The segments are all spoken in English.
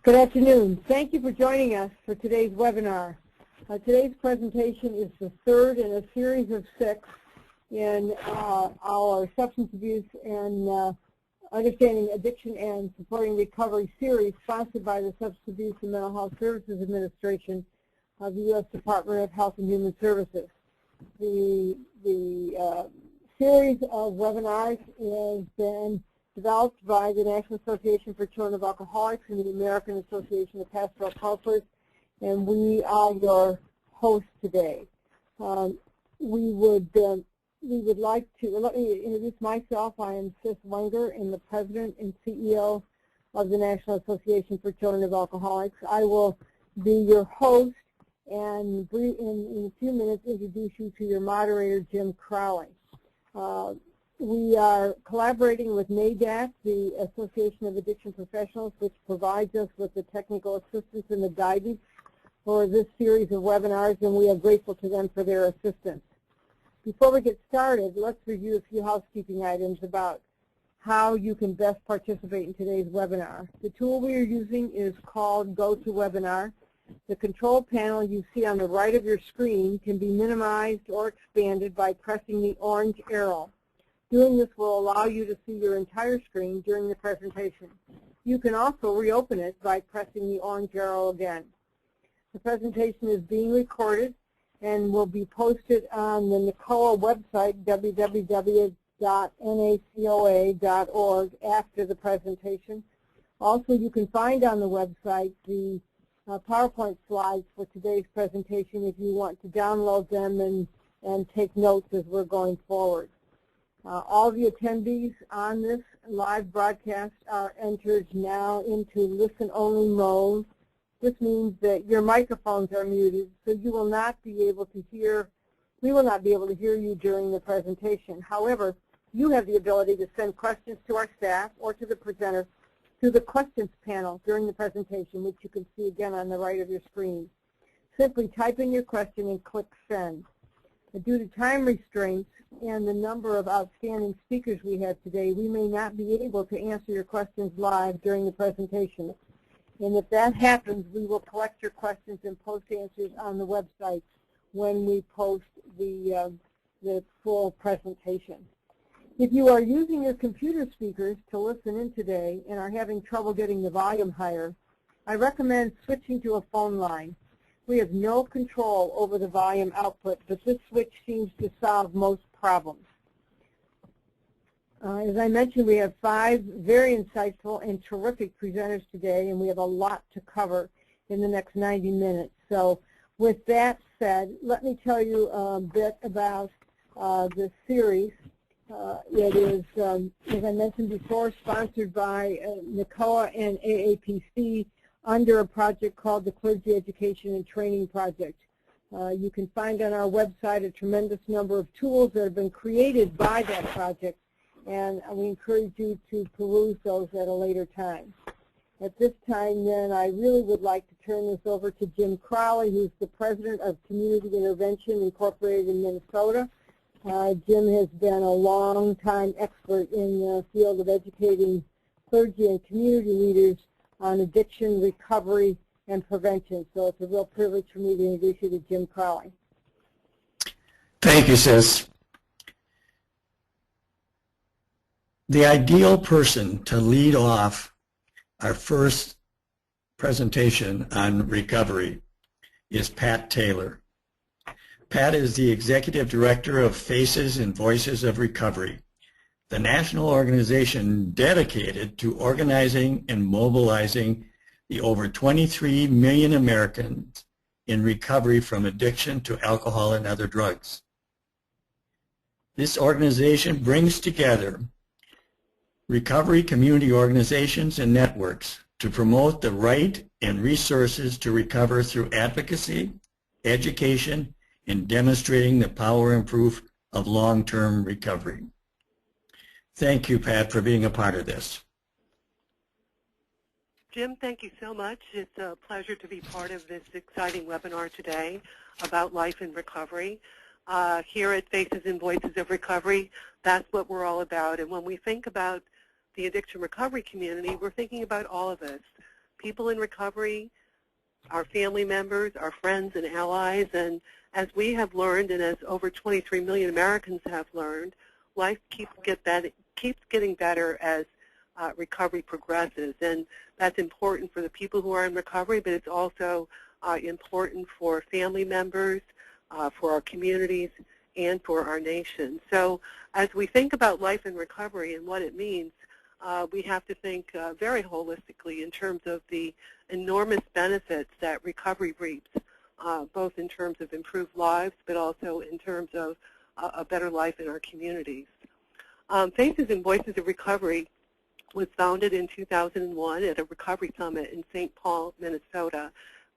Good afternoon. Thank you for joining us for today's webinar. Today's presentation is the third in a series of 6 in our Substance Abuse and Understanding Addiction and Supporting Recovery series sponsored by the Substance Abuse and Mental Health Services Administration of the U.S. Department of Health and Human Services. The series of webinars has been developed by the National Association for Children of Alcoholics and the American Association of Pastoral Counselors, and we are your hosts today. We would like to, let me introduce myself. I am Sis Wenger, and the President and CEO of the National Association for Children of Alcoholics. I will be your host and in a few minutes introduce you to your moderator, Jim Crowley. We are collaborating with NACoA, the Association of Addiction Professionals, which provides us with the technical assistance and the guidance for this series of webinars, and we are grateful to them for their assistance. Before we get started, let's review a few housekeeping items about how you can best participate in today's webinar. The tool we are using is called GoToWebinar. The control panel you see on the right of your screen can be minimized or expanded by pressing the orange arrow. Doing this will allow you to see your entire screen during the presentation. You can also reopen it by pressing the orange arrow again. The presentation is being recorded and will be posted on the NACoA website, www.NACoA.org, after the presentation. Also, you can find on the website the PowerPoint slides for today's presentation if you want to download them and take notes as we're going forward. All the attendees on this live broadcast are entered now into listen-only mode. This means that your microphones are muted, so you will not be able to hear, we will not be able to hear you during the presentation. However, you have the ability to send questions to our staff or to the presenter through the questions panel during the presentation, which you can see again on the right of your screen. Simply type in your question and click send. Due to time restraints and the number of outstanding speakers we have today, we may not be able to answer your questions live during the presentation. And if that happens, we will collect your questions and post answers on the website when we post the full presentation. If you are using your computer speakers to listen in today and are having trouble getting the volume higher, I recommend switching to a phone line. We have no control over the volume output, but this switch seems to solve most problems. As I mentioned, we have 5 very insightful and terrific presenters today, and we have a lot to cover in the next 90 minutes. So with that said, let me tell you a bit about this series. It is, as I mentioned before, sponsored by NACoA and AAPC under a project called the Clergy Education and Training Project. You can find on our website a tremendous number of tools that have been created by that project, and we encourage you to peruse those at a later time. At this time, then, I really would like to turn this over to Jim Crowley, who's the President of Community Intervention Incorporated in Minnesota. Jim has been a long-time expert in the field of educating clergy and community leaders on addiction, recovery, and prevention. So it's a real privilege for me to introduce you to Jim Crowley. Thank you, Sis. The ideal person to lead off our first presentation on recovery is Pat Taylor. Pat is the Executive Director of Faces and Voices of Recovery, the national organization dedicated to organizing and mobilizing the over 23 million Americans in recovery from addiction to alcohol and other drugs. This organization brings together recovery community organizations and networks to promote the right and resources to recover through advocacy, education, and demonstrating the power and proof of long-term recovery. Thank you, Pat, for being a part of this. Jim, thank you so much. It's a pleasure to be part of this exciting webinar today about life in recovery. Here at Faces and Voices of Recovery, that's what we're all about. And when we think about the addiction recovery community, we're thinking about all of us, people in recovery, our family members, our friends and allies, and as we have learned and as over 23 million Americans have learned, life keeps getting better as recovery progresses. And that's important for the people who are in recovery, but it's also important for family members, for our communities, and for our nation. So as we think about life in recovery and what it means, we have to think very holistically in terms of the enormous benefits that recovery reaps, both in terms of improved lives, but also in terms of a better life in our communities. Faces and Voices of Recovery was founded in 2001 at a recovery summit in St. Paul, Minnesota.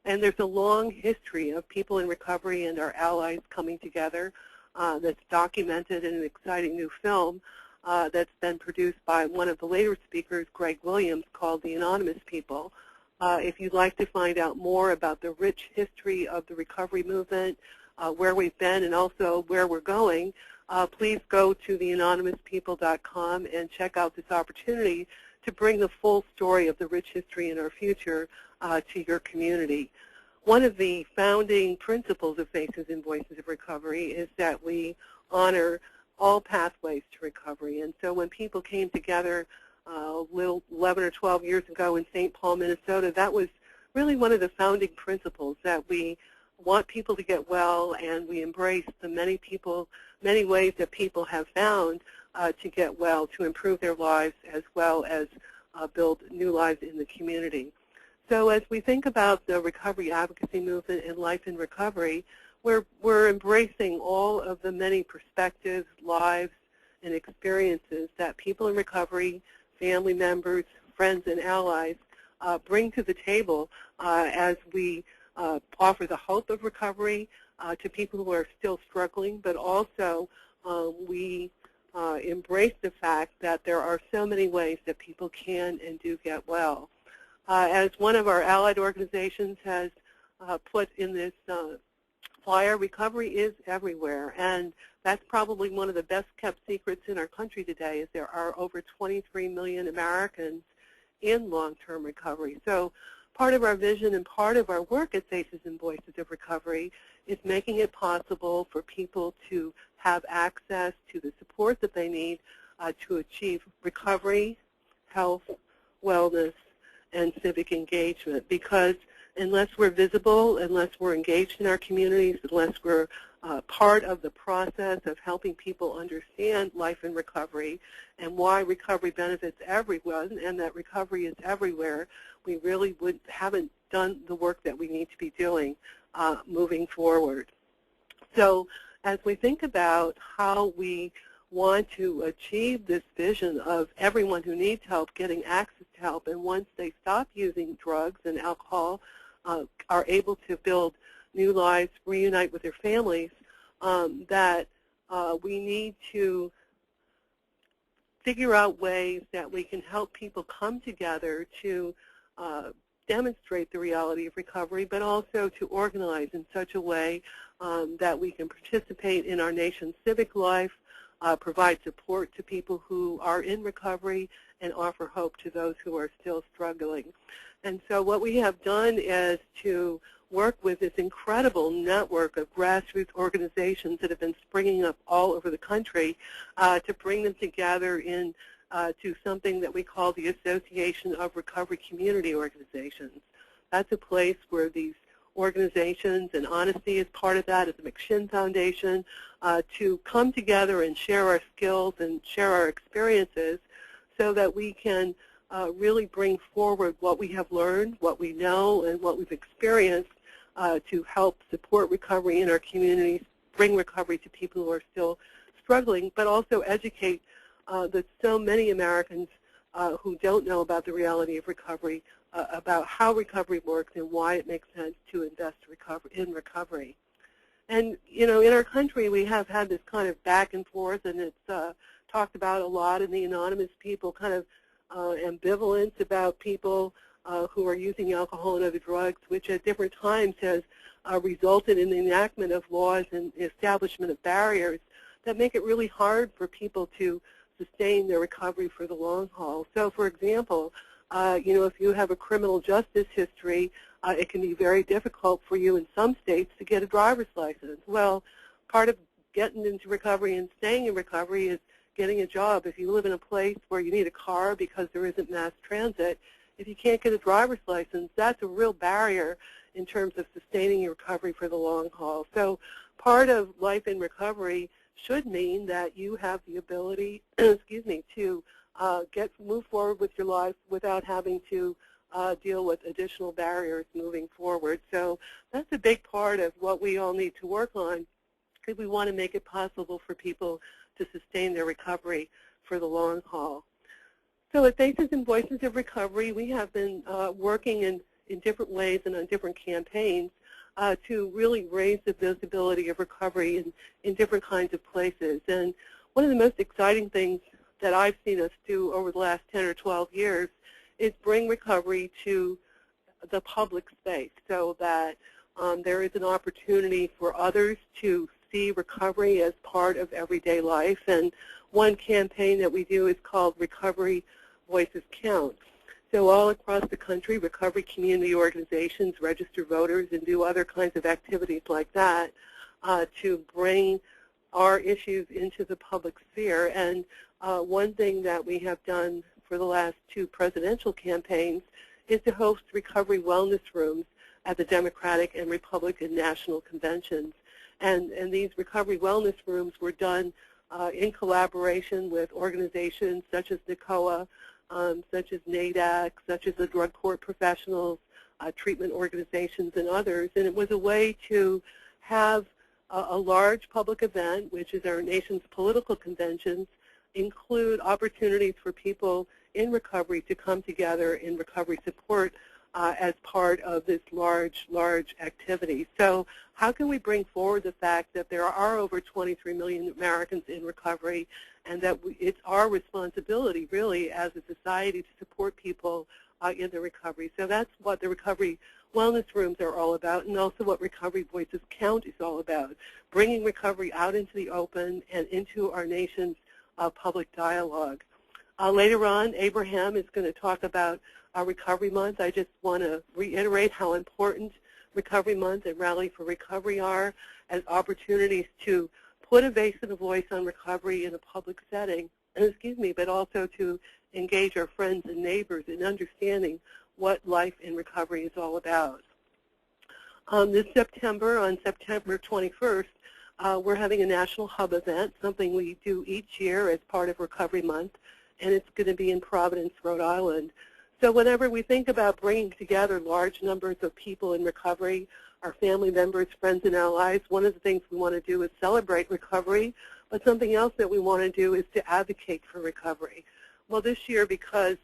And there's a long history of people in recovery and our allies coming together that's documented in an exciting new film that's been produced by one of the later speakers, Greg Williams, called The Anonymous People. If you'd like to find out more about the rich history of the recovery movement, where we've been and also where we're going, please go to theanonymouspeople.com and check out this opportunity to bring the full story of the rich history in our future to your community. One of the founding principles of Faces and Voices of Recovery is that we honor all pathways to recovery. And so when people came together 11 or 12 years ago in St. Paul, Minnesota, that was really one of the founding principles, that we want people to get well and we embrace the many ways that people have found to get well, to improve their lives as well as build new lives in the community. So as we think about the recovery advocacy movement and life in recovery, we're embracing all of the many perspectives, lives, and experiences that people in recovery, family members, friends, and allies bring to the table as we offer the hope of recovery to people who are still struggling, but also we embrace the fact that there are so many ways that people can and do get well. As one of our allied organizations has put in this flyer, recovery is everywhere, and that's probably one of the best kept secrets in our country today, is there are over 23 million Americans in long-term recovery. So part of our vision and part of our work at Faces and Voices of Recovery is making it possible for people to have access to the support that they need to achieve recovery, health, wellness, and civic engagement. Because unless we're visible, unless we're engaged in our communities, unless we're part of the process of helping people understand life in recovery and why recovery benefits everyone and that recovery is everywhere, we really haven't done the work that we need to be doing moving forward. So as we think about how we want to achieve this vision of everyone who needs help getting access to help, and once they stop using drugs and alcohol, are able to build new lives, reunite with their families, that we need to figure out ways that we can help people come together to demonstrate the reality of recovery, but also to organize in such a way that we can participate in our nation's civic life, provide support to people who are in recovery, and offer hope to those who are still struggling. And so what we have done is to work with this incredible network of grassroots organizations that have been springing up all over the country to bring them together in to something that we call the Association of Recovery Community Organizations. That's a place where these organizations, and Honesty is part of that, as the McShin Foundation, to come together and share our skills and share our experiences so that we can really bring forward what we have learned, what we know, and what we've experienced to help support recovery in our communities, bring recovery to people who are still struggling, but also educate the so many Americans who don't know about the reality of recovery, about how recovery works and why it makes sense to invest in recovery. And, you know, in our country we have had this kind of back and forth, and it's talked about a lot in the Anonymous People, kind of ambivalence about people who are using alcohol and other drugs, which at different times has resulted in the enactment of laws and establishment of barriers that make it really hard for people to sustain their recovery for the long haul. So, for example, If you have a criminal justice history, it can be very difficult for you in some states to get a driver's license. Well, part of getting into recovery and staying in recovery is getting a job. If you live in a place where you need a car because there isn't mass transit, if you can't get a driver's license, that's a real barrier in terms of sustaining your recovery for the long haul. So part of life in recovery should mean that you have the ability, to move forward with your life without having to deal with additional barriers moving forward. So that's a big part of what we all need to work on if we want to make it possible for people to sustain their recovery for the long haul. So at Faces and Voices of Recovery, we have been working in different ways and on different campaigns to really raise the visibility of recovery in different kinds of places. And one of the most exciting things that I've seen us do over the last 10 or 12 years is bring recovery to the public space so that there is an opportunity for others to see recovery as part of everyday life. And one campaign that we do is called Recovery Voices Count. So all across the country, recovery community organizations register voters and do other kinds of activities like that to bring our issues into the public sphere. And one thing that we have done for the last 2 presidential campaigns is to host recovery wellness rooms at the Democratic and Republican national conventions. And these recovery wellness rooms were done in collaboration with organizations such as NACoA, such as NACoA, such as the drug court professionals, treatment organizations, and others. And it was a way to have a large public event, which is our nation's political conventions, include opportunities for people in recovery to come together in recovery support as part of this large activity. So how can we bring forward the fact that there are over 23 million Americans in recovery and that it's our responsibility really as a society to support people in the recovery. So that's what the recovery wellness rooms are all about, and also what Recovery Voices Count is all about, bringing recovery out into the open and into our nation's public dialogue. Later on, Abraham is going to talk about Recovery Month. I just want to reiterate how important Recovery Month and Rally for Recovery are as opportunities to put a face and a voice on recovery in a public setting, but also to engage our friends and neighbors in understanding what life in recovery is all about. This September, on September 21st, we're having a National Hub event, something we do each year as part of Recovery Month, and it's going to be in Providence, Rhode Island. So whenever we think about bringing together large numbers of people in recovery, our family members, friends, and allies, one of the things we want to do is celebrate recovery, but something else that we want to do is to advocate for recovery. Well, this year, because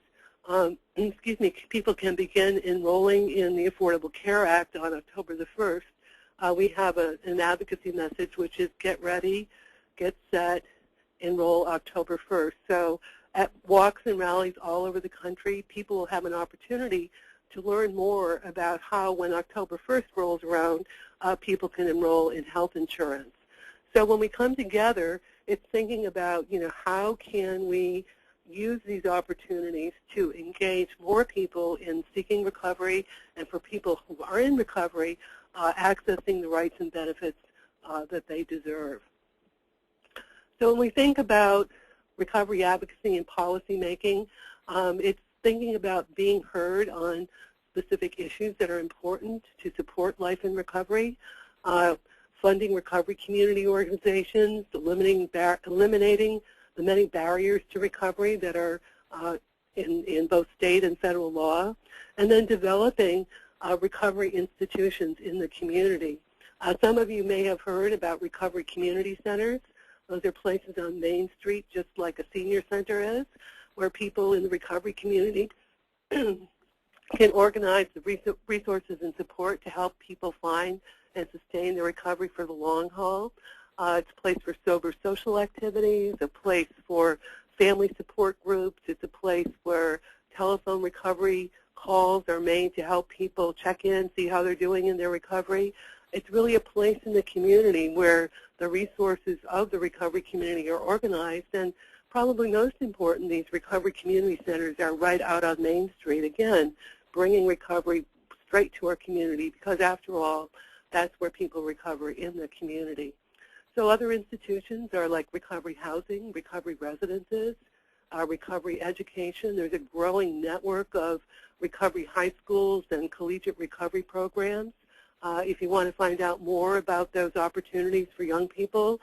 people can begin enrolling in the Affordable Care Act on October the 1st, we have an advocacy message, which is get ready, get set, enroll October 1st. So at walks and rallies all over the country, people will have an opportunity to learn more about how, when October 1st rolls around, people can enroll in health insurance. So when we come together, it's thinking about, how can we use these opportunities to engage more people in seeking recovery, and for people who are in recovery, accessing the rights and benefits that they deserve. So when we think about recovery advocacy and policy making, it's thinking about being heard on specific issues that are important to support life in recovery, funding recovery community organizations, eliminating the many barriers to recovery that are in both state and federal law, and then developing recovery institutions in the community. Some of you may have heard about recovery community centers. Those are places on Main Street, just like a senior center is, where people in the recovery community can organize the resources and support to help people find and sustain their recovery for the long haul. It's a place for sober social activities, a place for family support groups. It's a place where telephone recovery calls are made to help people check in, see how they're doing in their recovery. It's really a place in the community where the resources of the recovery community are organized, and probably most important, these recovery community centers are right out on Main Street, again, bringing recovery straight to our community, because after all, that's where people recover, in the community. So other institutions are like recovery housing, recovery residences, recovery education. There's a growing network of recovery high schools and collegiate recovery programs. If you want to find out more about those opportunities for young people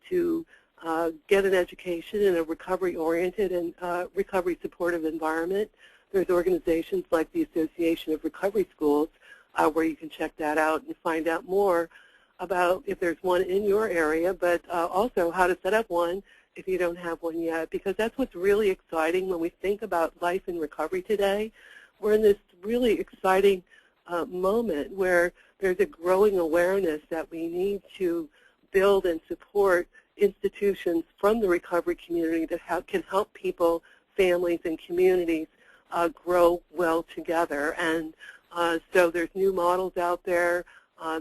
to get an education in a recovery-oriented and recovery-supportive environment, there's organizations like the Association of Recovery Schools where you can check that out and find out more about if there's one in your area, but also how to set up one if you don't have one yet, because that's what's really exciting when we think about life in recovery today. We're in this really exciting moment where there's a growing awareness that we need to build and support institutions from the recovery community that can help people, families, and communities grow well together. And so there's new models out there.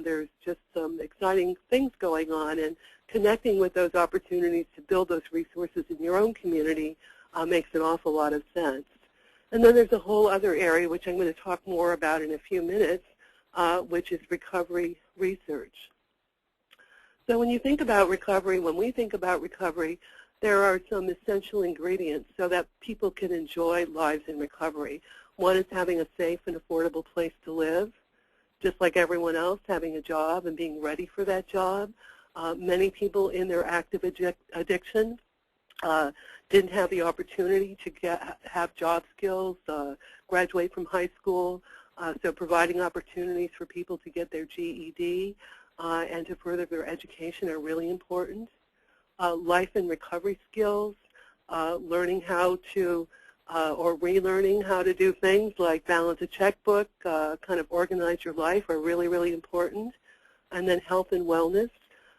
There's just some exciting things going on, and connecting with those opportunities to build those resources in your own community makes an awful lot of sense. And then there's a whole other area, which I'm going to talk more about in a few minutes, which is recovery research. So when you think about recovery, when we think about recovery, there are some essential ingredients so that people can enjoy lives in recovery. One is having a safe and affordable place to live, just like everyone else, having a job and being ready for that job. Many people in their active addiction didn't have the opportunity to have job skills, graduate from high school, so providing opportunities for people to get their GED and to further their education are really important. Life and recovery skills, learning how to or relearning how to do things like balance a checkbook, kind of organize your life are really, really important. And then health and wellness.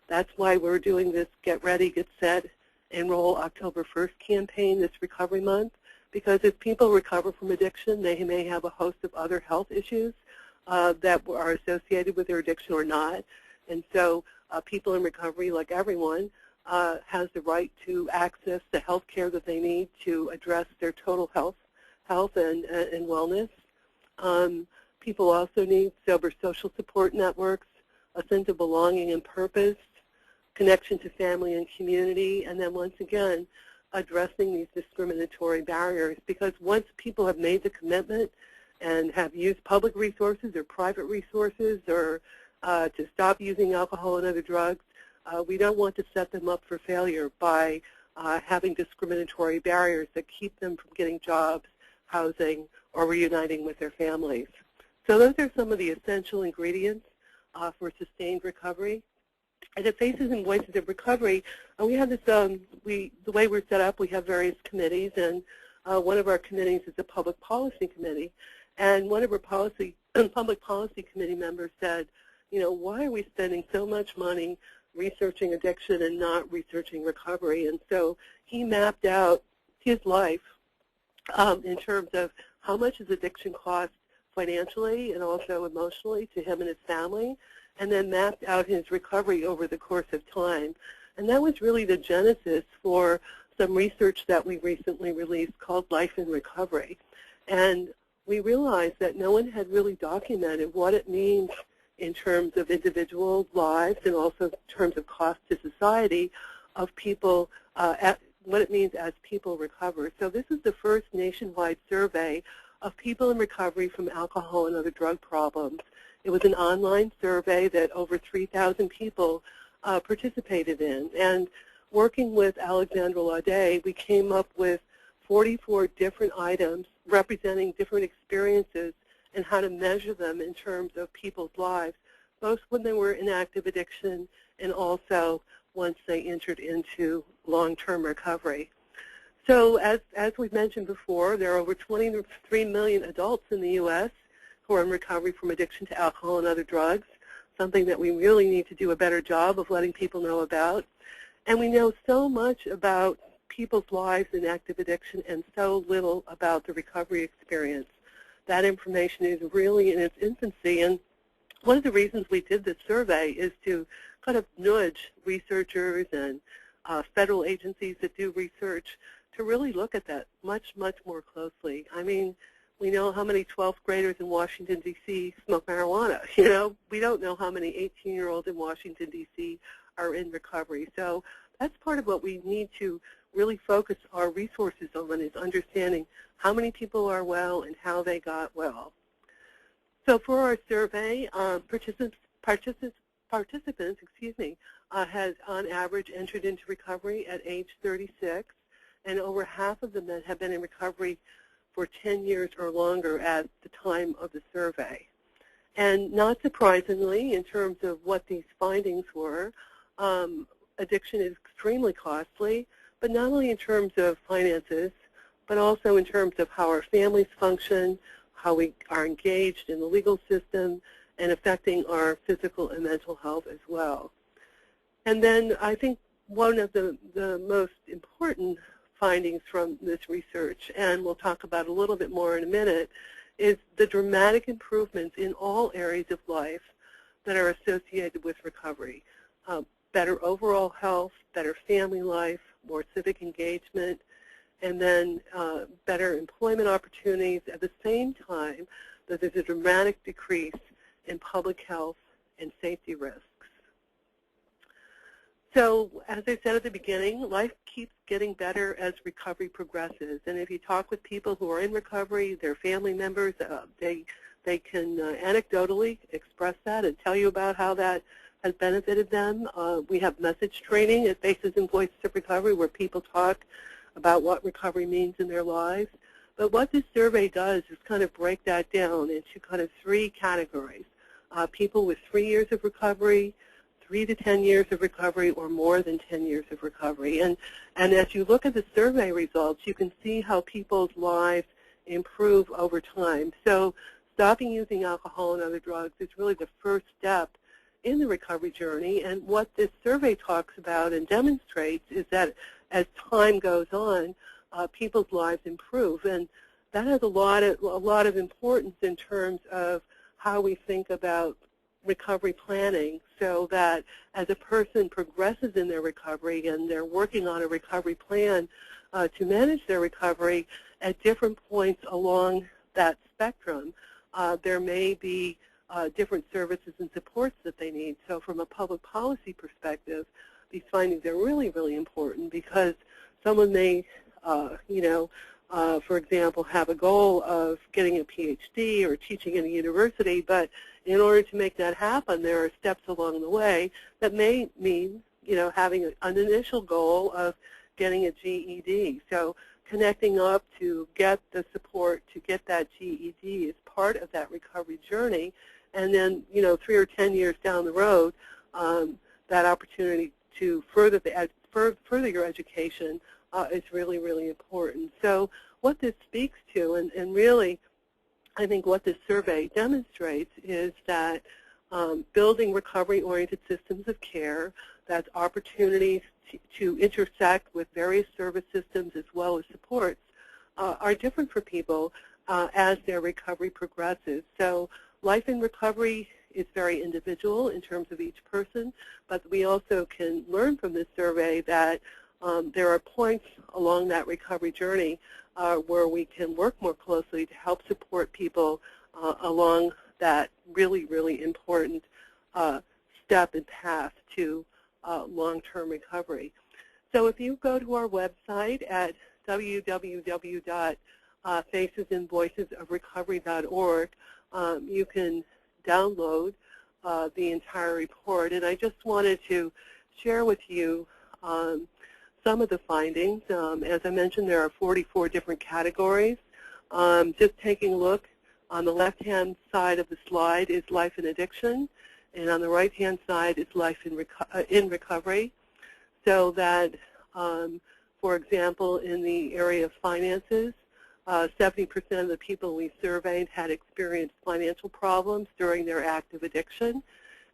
That's why we're doing this Get Ready, Get Set, Enroll October 1st campaign this recovery month, because if people recover from addiction, they may have a host of other health issues that are associated with their addiction or not. And so people in recovery, like everyone, has the right to access the health care that they need to address their total health and wellness. People also need sober social support networks, a sense of belonging and purpose, connection to family and community, and then once again, addressing these discriminatory barriers, because once people have made the commitment and have used public resources or private resources or to stop using alcohol and other drugs, we don't want to set them up for failure by having discriminatory barriers that keep them from getting jobs, housing, or reuniting with their families. So those are some of the essential ingredients for sustained recovery. And at Faces and Voices of Recovery, we have this, the way we're set up, we have various committees, and one of our committees is a public policy committee. And one of our public policy committee members said, you know, why are we spending so much money researching addiction and not researching recovery? And so he mapped out his life in terms of how much his addiction cost financially and also emotionally to him and his family, and then mapped out his recovery over the course of time. And that was really the genesis for some research that we recently released called Life in Recovery. And we realized that no one had really documented what it means in terms of individual lives and also in terms of cost to society of people, what it means as people recover. So this is the first nationwide survey of people in recovery from alcohol and other drug problems. It was an online survey that over 3,000 people participated in. And working with Alexandra Laudet, we came up with 44 different items representing different experiences and how to measure them in terms of people's lives, both when they were in active addiction and also once they entered into long-term recovery. So as we've mentioned before, there are over 23 million adults in the U.S. who are in recovery from addiction to alcohol and other drugs, something that we really need to do a better job of letting people know about. And we know so much about people's lives in active addiction and so little about the recovery experience. That information is really in its infancy, and one of the reasons we did this survey is to kind of nudge researchers and federal agencies that do research to really look at that much, much more closely. I mean, we know how many 12th graders in Washington, D.C. smoke marijuana. You know, we don't know how many 18-year-olds in Washington, D.C. are in recovery. So that's part of what we need to really focus our resources on, is understanding how many people are well and how they got well. So for our survey, participants has on average entered into recovery at age 36, and over half of them have been in recovery for 10 years or longer at the time of the survey. And not surprisingly, in terms of what these findings were, addiction is extremely costly, but not only in terms of finances, but also in terms of how our families function, how we are engaged in the legal system, and affecting our physical and mental health as well. And then I think one of the most important findings from this research, and we'll talk about a little bit more in a minute, is the dramatic improvements in all areas of life that are associated with recovery. Better overall health, better family life, more civic engagement, and then better employment opportunities at the same time that there's a dramatic decrease in public health and safety risks. So as I said at the beginning, life keeps getting better as recovery progresses. And if you talk with people who are in recovery, their family members, they can anecdotally express that and tell you about how that has benefited them. We have message training at Faces and Voices of Recovery where people talk about what recovery means in their lives. But what this survey does is kind of break that down into kind of three categories. People with 3 years of recovery, 3 to 10 years of recovery, or more than 10 years of recovery. And as you look at the survey results, you can see how people's lives improve over time. So stopping using alcohol and other drugs is really the first step in the recovery journey. And what this survey talks about and demonstrates is that as time goes on, people's lives improve. And that has a lot of importance in terms of how we think about recovery planning, so that as a person progresses in their recovery and they're working on a recovery plan to manage their recovery, at different points along that spectrum, there may be different services and supports that they need. So from a public policy perspective, these findings are really, really important, because someone may, for example, have a goal of getting a PhD or teaching in a university, but in order to make that happen, there are steps along the way that may mean, having an initial goal of getting a GED. So connecting up to get the support to get that GED is part of that recovery journey. And then, 3 or 10 years down the road, that opportunity to further your education is really, really important. So what this speaks to, and really I think what this survey demonstrates, is that building recovery-oriented systems of care, that's opportunities to intersect with various service systems as well as supports, are different for people as their recovery progresses. So life in recovery is very individual in terms of each person, but we also can learn from this survey that there are points along that recovery journey where we can work more closely to help support people along that really, really important step and path to long-term recovery. So if you go to our website at www.facesandvoicesofrecovery.org, you can download the entire report. And I just wanted to share with you some of the findings. As I mentioned, there are 44 different categories. Just taking a look, on the left-hand side of the slide is life and addiction, and on the right-hand side is life in recovery. So that, for example, in the area of finances, 70% of the people we surveyed had experienced financial problems during their active addiction.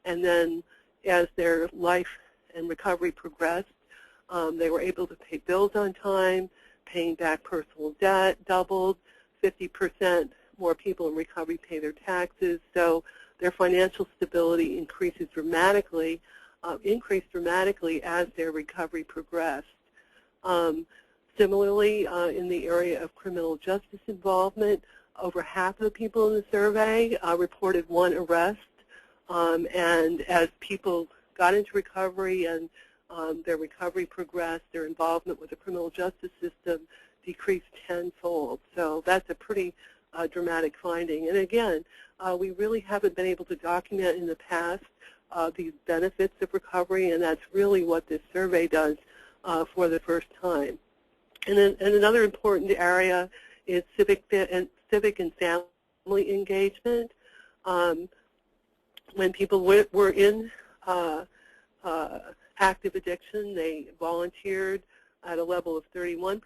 And then as their life and recovery progressed, they were able to pay bills on time, paying back personal debt doubled, 50% more people in recovery pay their taxes, so their financial stability increased dramatically as their recovery progressed. Similarly, in the area of criminal justice involvement, over half of the people in the survey reported one arrest. And as people got into recovery and their recovery progressed, their involvement with the criminal justice system decreased tenfold. So that's a pretty dramatic finding. And again, we really haven't been able to document in the past these benefits of recovery, and that's really what this survey does for the first time. And another important area is civic and family engagement. When people were in active addiction, they volunteered at a level of 31%,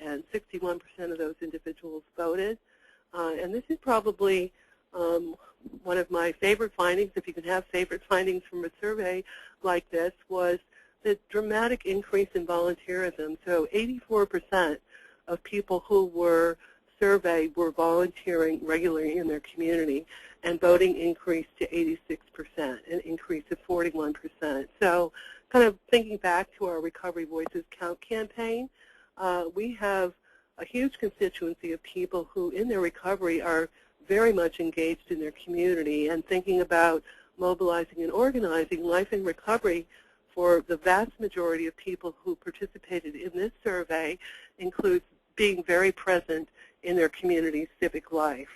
and 61% of those individuals voted. And this is probably one of my favorite findings, if you can have favorite findings from a survey like this, was the dramatic increase in volunteerism. So 84% of people who were surveyed were volunteering regularly in their community, and voting increased to 86%, an increase of 41%. So kind of thinking back to our Recovery Voices Count campaign, we have a huge constituency of people who in their recovery are very much engaged in their community, and thinking about mobilizing and organizing Life in Recovery for the vast majority of people who participated in this survey includes being very present in their community's civic life.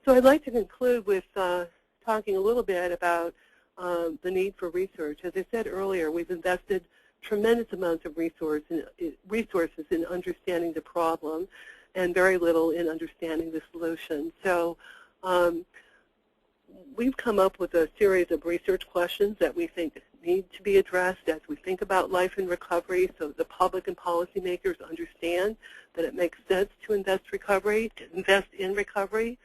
So I'd like to conclude with talking a little bit about the need for research. As I said earlier, we've invested tremendous amounts of resources in understanding the problem and very little in understanding the solution. So we've come up with a series of research questions that we think need to be addressed as we think about life in recovery, so the public and policymakers understand that it makes sense to invest in recovery.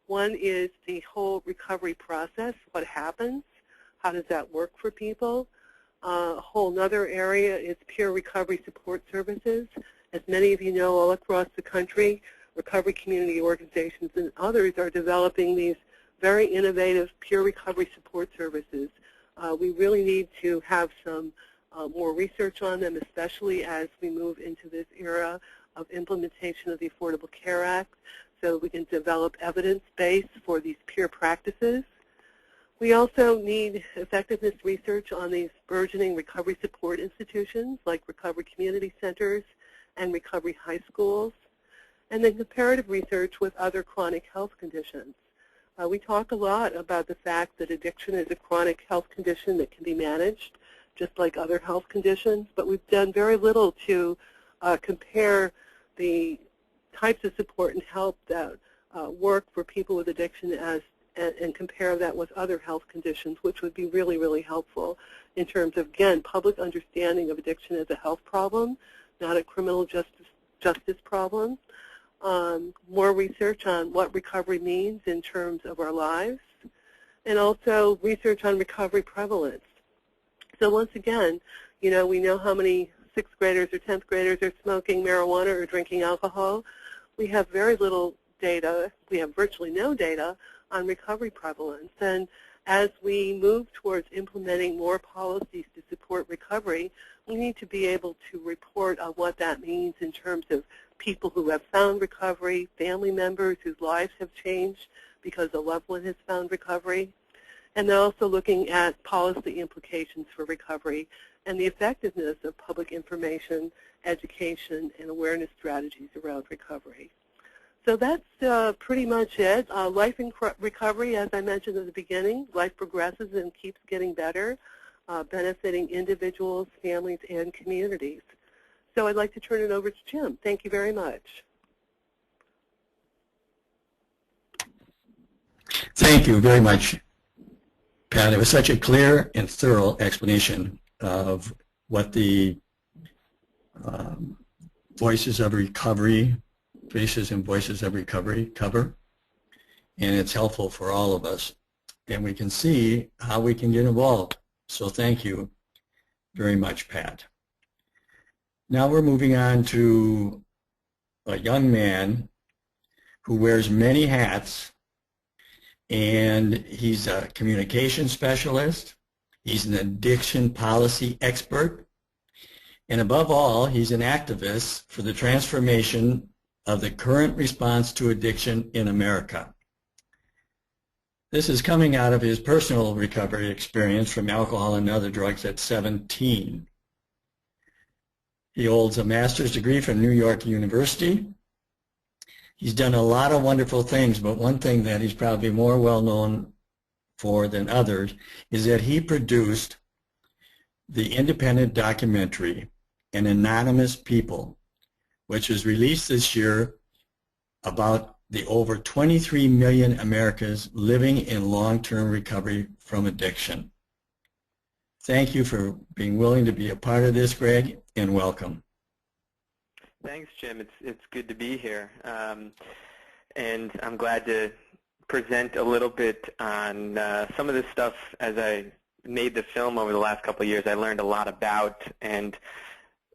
One is the whole recovery process. What happens? How does that work for people? A whole other area is peer recovery support services. As many of you know, all across the country, recovery community organizations and others are developing these very innovative peer recovery support services. We really need to have some more research on them, especially as we move into this era of implementation of the Affordable Care Act, so we can develop evidence base for these peer practices. We also need effectiveness research on these burgeoning recovery support institutions like recovery community centers and recovery high schools, and then comparative research with other chronic health conditions. We talk a lot about the fact that addiction is a chronic health condition that can be managed, just like other health conditions, but we've done very little to compare the types of support and help that work for people with addiction and compare that with other health conditions, which would be really, really helpful in terms of, again, public understanding of addiction as a health problem, not a criminal justice problem. More research on what recovery means in terms of our lives, and also research on recovery prevalence. So once again, you know, we know how many 6th graders or 10th graders are smoking marijuana or drinking alcohol. We have very little data, we have virtually no data on recovery prevalence. And as we move towards implementing more policies to support recovery, we need to be able to report on what that means in terms of people who have found recovery, family members whose lives have changed because a loved one has found recovery, and then also looking at policy implications for recovery and the effectiveness of public information, education, and awareness strategies around recovery. So that's pretty much it. Life in recovery, as I mentioned at the beginning, life progresses and keeps getting better, benefiting individuals, families, and communities. So I'd like to turn it over to Jim. Thank you very much. Thank you very much, Pat. It was such a clear and thorough explanation of what the Voices of Recovery, Faces and Voices of Recovery cover, and it's helpful for all of us. And we can see how we can get involved. So thank you very much, Pat. Now we're moving on to a young man who wears many hats, and he's a communication specialist. He's an addiction policy expert. And above all, he's an activist for the transformation of the current response to addiction in America. This is coming out of his personal recovery experience from alcohol and other drugs at 17. He holds a master's degree from New York University. He's done a lot of wonderful things, but one thing that he's probably more well known for than others is that he produced the independent documentary, An Anonymous People, which was released this year about the over 23 million Americans living in long-term recovery from addiction. Thank you for being willing to be a part of this, Greg, and welcome. Thanks, Jim. It's good to be here, and I'm glad to present a little bit on some of this stuff. As I made the film over the last couple of years, I learned a lot about, and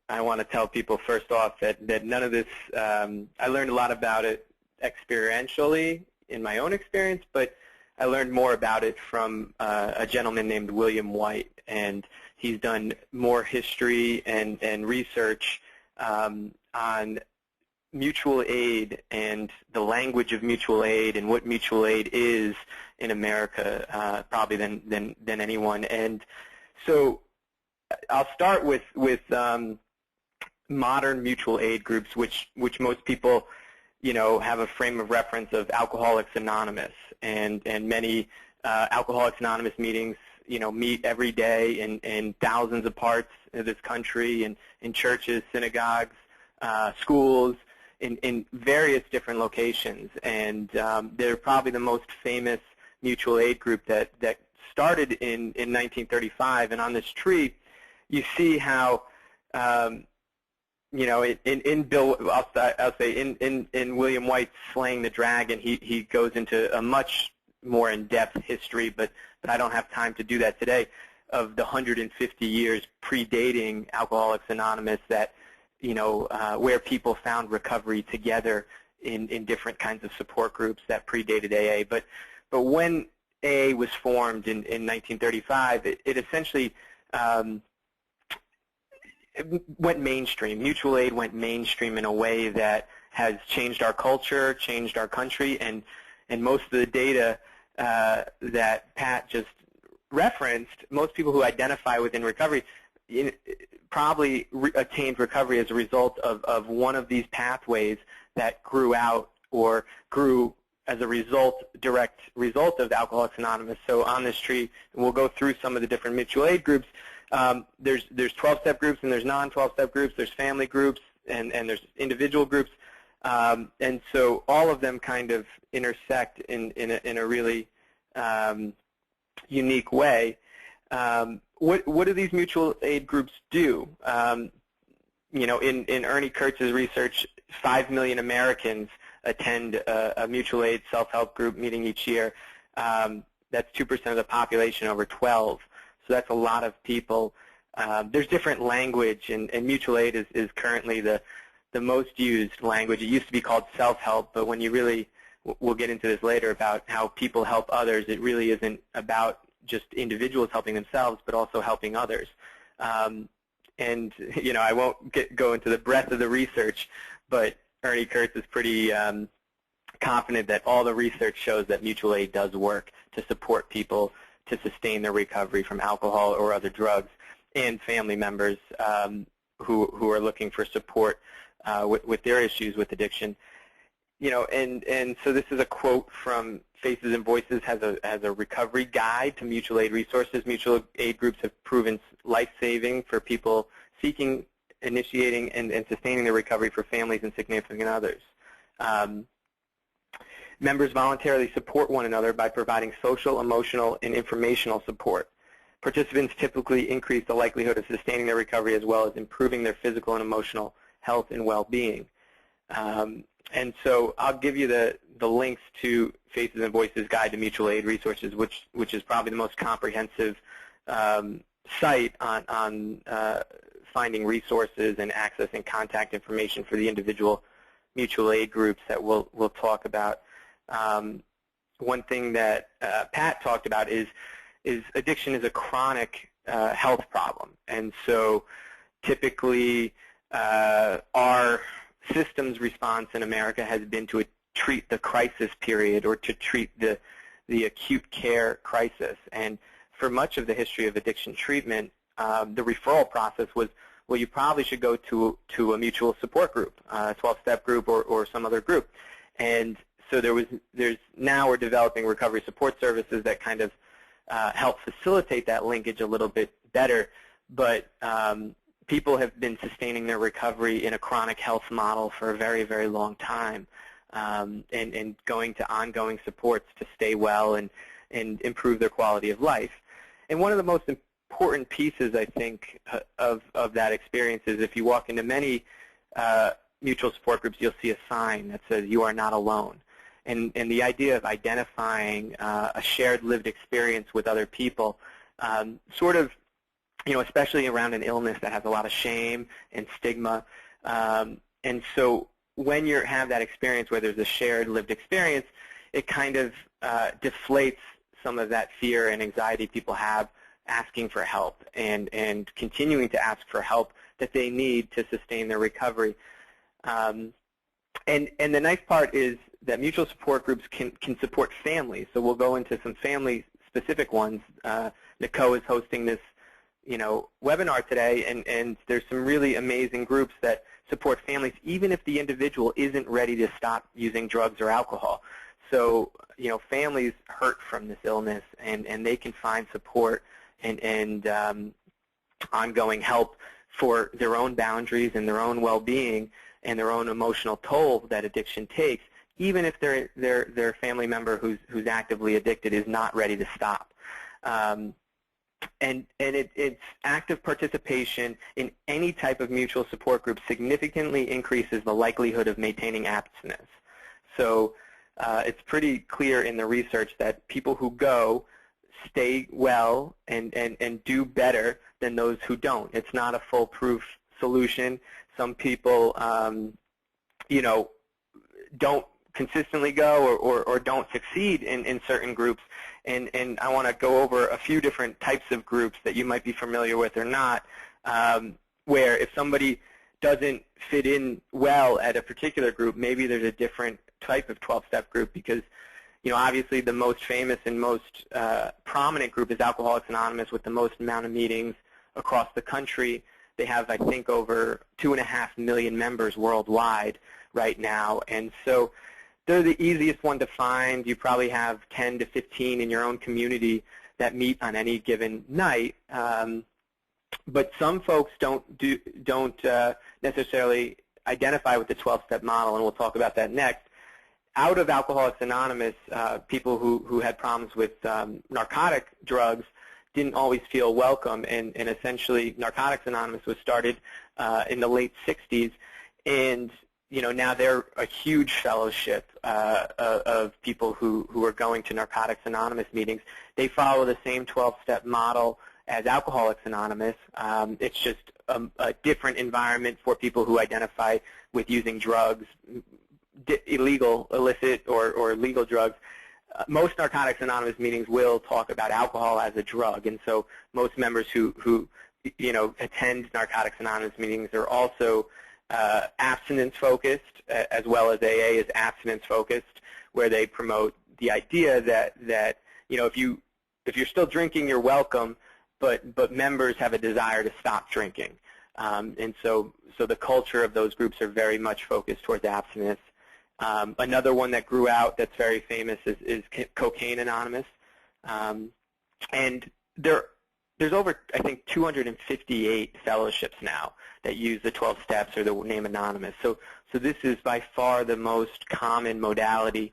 I want to tell people first off that none of this, I learned a lot about it experientially in my own experience, but I learned more about it from a gentleman named William White, and he's done more history and research on mutual aid and the language of mutual aid and what mutual aid is in America, probably than anyone. And so I'll start with modern mutual aid groups, which most people, you know, have a frame of reference of Alcoholics Anonymous, and many Alcoholics Anonymous meetings, you know, meet every day in thousands of parts of this country, and in churches, synagogues, schools, in various different locations. And they're probably the most famous mutual aid group that started in 1935. And on this tree, you see how you know, I'll say in William White's Slaying the Dragon, he goes into a much more in-depth history, but I don't have time to do that today, of the 150 years predating Alcoholics Anonymous, that, you know, where people found recovery together in different kinds of support groups that predated AA. But when AA was formed in 1935, it essentially it went mainstream. Mutual aid went mainstream in a way that has changed our culture, changed our country, and most of the data that Pat just referenced, most people who identify within recovery probably attained recovery as a result of one of these pathways that grew out or grew as a direct result of Alcoholics Anonymous. So on this tree, we'll go through some of the different mutual aid groups. There's 12-step groups, and there's non-12-step groups. There's family groups, and there's individual groups, and so all of them kind of intersect in a really unique way. What do these mutual aid groups do? You know, in Ernie Kurtz's research, 5 million Americans attend a mutual aid self-help group meeting each year. That's 2% of the population over 12. So that's a lot of people. There's different language, and mutual aid is currently the most used language. It used to be called self-help, but when you really, we'll get into this later about how people help others, it really isn't about just individuals helping themselves, but also helping others. And, you know, I won't go into the breadth of the research, but Ernie Kurtz is pretty confident that all the research shows that mutual aid does work to support people to sustain their recovery from alcohol or other drugs, and family members who are looking for support with their issues with addiction. You know, and so this is a quote from Faces and Voices, has a recovery guide to mutual aid resources. Mutual aid groups have proven life-saving for people seeking, initiating, and sustaining their recovery for families and significant others. Members voluntarily support one another by providing social, emotional, and informational support. Participants typically increase the likelihood of sustaining their recovery as well as improving their physical and emotional health and well-being. And so I'll give you the links to Faces and Voices Guide to Mutual Aid Resources, which is probably the most comprehensive site on finding resources and accessing contact information for the individual mutual aid groups that we'll talk about. One thing that Pat talked about is addiction is a chronic health problem, and so Typically, our systems response in America has been to treat the crisis period or to treat the acute care crisis. And for much of the history of addiction treatment, the referral process was, well, you probably should go to a mutual support group, a 12-step group or some other group. And so now we're developing recovery support services that kind of help facilitate that linkage a little bit better. But people have been sustaining their recovery in a chronic health model for a very, very long time, and going to ongoing supports to stay well and improve their quality of life. And one of the most important pieces, I think, of that experience is if you walk into many mutual support groups, you'll see a sign that says, "You are not alone." And the idea of identifying a shared lived experience with other people, sort of, especially around an illness that has a lot of shame and stigma. And so when you have that experience where there's a shared lived experience, it kind of deflates some of that fear and anxiety people have asking for help and continuing to ask for help that they need to sustain their recovery. And the nice part is that mutual support groups can support families. So we'll go into some family-specific ones. NACoA is hosting this webinar today, and there's some really amazing groups that support families, even if the individual isn't ready to stop using drugs or alcohol. So, families hurt from this illness, and they can find support and ongoing help for their own boundaries and their own well-being and their own emotional toll that addiction takes, even if their family member who's actively addicted is not ready to stop. And it's active participation in any type of mutual support group significantly increases the likelihood of maintaining abstinence. So it's pretty clear in the research that people who go stay well and do better than those who don't. It's not a foolproof solution. Some people, don't consistently go or don't succeed in certain groups. And I want to go over a few different types of groups that you might be familiar with or not, where if somebody doesn't fit in well at a particular group, maybe there's a different type of 12-step group because, obviously the most famous and most prominent group is Alcoholics Anonymous with the most amount of meetings across the country. They have, I think, over 2.5 million members worldwide right now. And so they're the easiest one to find. You probably have 10 to 15 in your own community that meet on any given night. But some folks don't necessarily identify with the 12-step model, and we'll talk about that next. Out of Alcoholics Anonymous, people who had problems with narcotic drugs didn't always feel welcome, and essentially Narcotics Anonymous was started in the late 60s, and now they're a huge fellowship of people who are going to Narcotics Anonymous meetings. They follow the same 12-step model as Alcoholics Anonymous. It's just a different environment for people who identify with using drugs, illegal, illicit, or legal drugs. Most Narcotics Anonymous meetings will talk about alcohol as a drug, and so most members who attend Narcotics Anonymous meetings are also abstinence-focused, as well as AA is abstinence-focused, where they promote the idea that if you're still drinking, you're welcome, but members have a desire to stop drinking, and so the culture of those groups are very much focused towards abstinence. Another one that grew out that's very famous is Cocaine Anonymous, and there's over, I think, 258 fellowships now that use the 12 steps or the name Anonymous. So this is by far the most common modality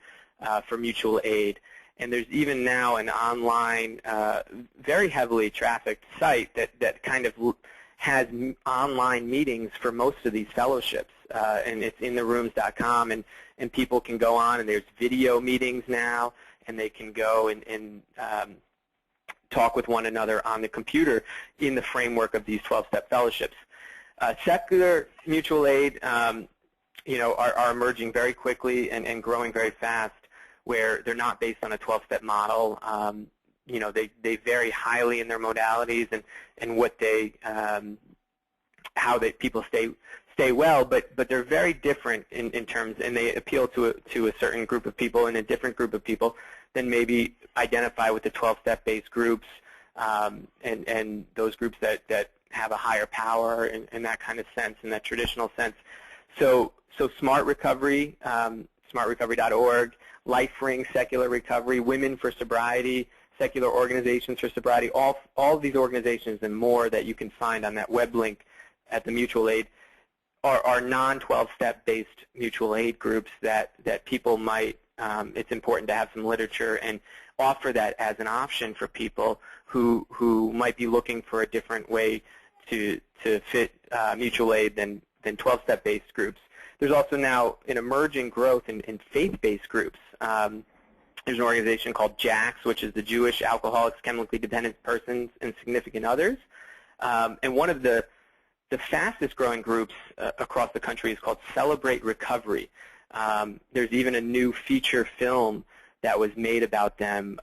for mutual aid. And there's even now an online, very heavily trafficked site that kind of has online meetings for most of these fellowships. And it's intherooms.com, and people can go on, and there's video meetings now, and they can go and talk with one another on the computer in the framework of these 12-step fellowships. Secular mutual aid, are emerging very quickly and growing very fast, where they're not based on a 12-step model. They vary highly in their modalities and what they how people stay well, but they're very different in terms, and they appeal to a certain group of people and a different group of people than maybe identify with the 12-step based groups and those groups that have a higher power in that kind of sense, in that traditional sense. So Smart Recovery, smartrecovery.org, LifeRing, Secular Recovery, Women for Sobriety, Secular Organizations for Sobriety, all of these organizations and more that you can find on that web link at the mutual aid are non-12-step based mutual aid groups that people might, it's important to have some literature and offer that as an option for people who might be looking for a different way to fit mutual aid than 12-step based groups. There's also now an emerging growth in faith-based groups. There's an organization called JACS, which is the Jewish Alcoholics, Chemically Dependent Persons, and Significant Others. And one of the fastest growing groups across the country is called Celebrate Recovery. There's even a new feature film that was made about them,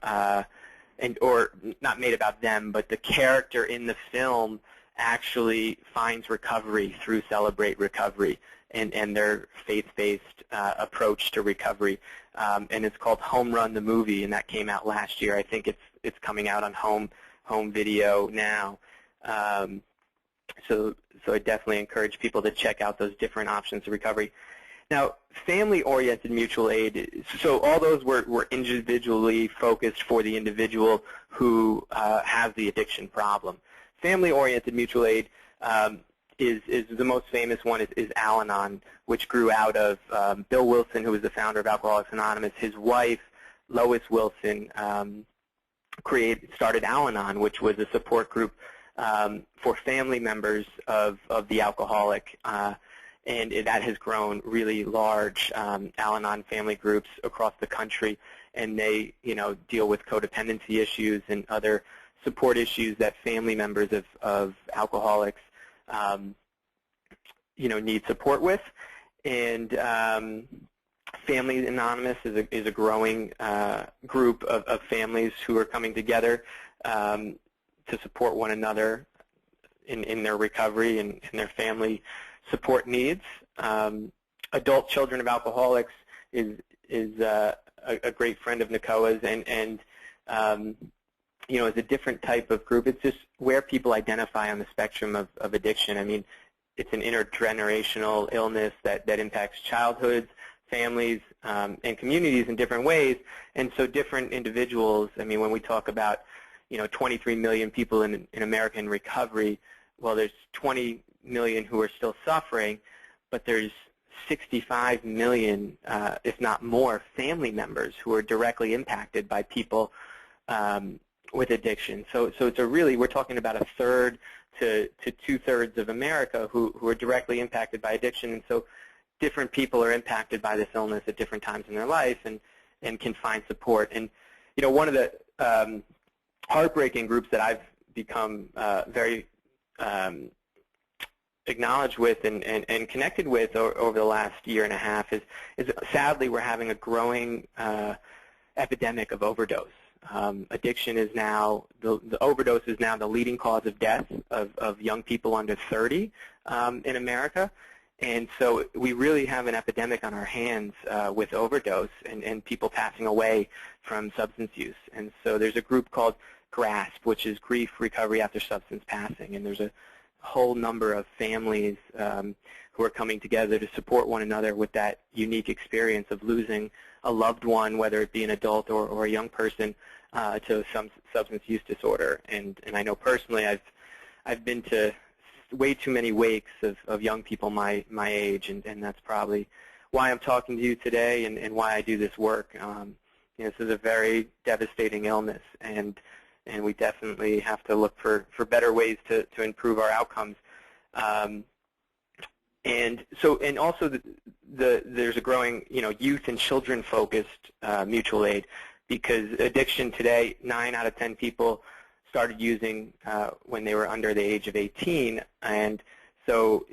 or not made about them, but the character in the film actually finds recovery through Celebrate Recovery and their faith-based approach to recovery. And it's called Home Run the Movie, and that came out last year. I think it's coming out on home video now. So I definitely encourage people to check out those different options of recovery. Now, family-oriented mutual aid, so all those were individually focused for the individual who has the addiction problem. Family-oriented mutual aid is the most famous one is Al-Anon, which grew out of Bill Wilson, who was the founder of Alcoholics Anonymous. His wife, Lois Wilson, started Al-Anon, which was a support group for family members of the alcoholic, and that has grown really large. Al-Anon family groups across the country, and they deal with codependency issues and other support issues that family members of alcoholics need support with. And Family Anonymous is a growing group of families who are coming together to support one another in their recovery and in their family support needs. Adult Children of Alcoholics is a great friend of NACoA's, and is a different type of group. It's just where people identify on the spectrum of addiction. I mean, it's an intergenerational illness that impacts childhoods, families, and communities in different ways. And so different individuals, I mean, when we talk about 23 million people in America in recovery, well, there's 20 million who are still suffering, but there's 65 million, if not more, family members who are directly impacted by people with addiction. So it's we're talking about a third to two-thirds of America who are directly impacted by addiction. And so different people are impacted by this illness at different times in their life and can find support. And one of the heartbreaking groups that I've become very acknowledged with and connected with over the last year and a half is sadly we're having a growing epidemic of overdose. Addiction is now, the overdose is now the leading cause of death of young people under 30 in America. And so we really have an epidemic on our hands with overdose and people passing away from substance use. And so there's a group called GRASP, which is Grief Recovery After Substance Passing. And there's a whole number of families who are coming together to support one another with that unique experience of losing a loved one, whether it be an adult or a young person, to some substance use disorder. And I know personally I've been to way too many wakes of young people my age, and that's probably why I'm talking to you today and why I do this work. This is a very devastating illness, and we definitely have to look for better ways to improve our outcomes. And also there's a growing youth and children focused mutual aid, because addiction today, 9 out of 10 people started using when they were under the age of 18, and so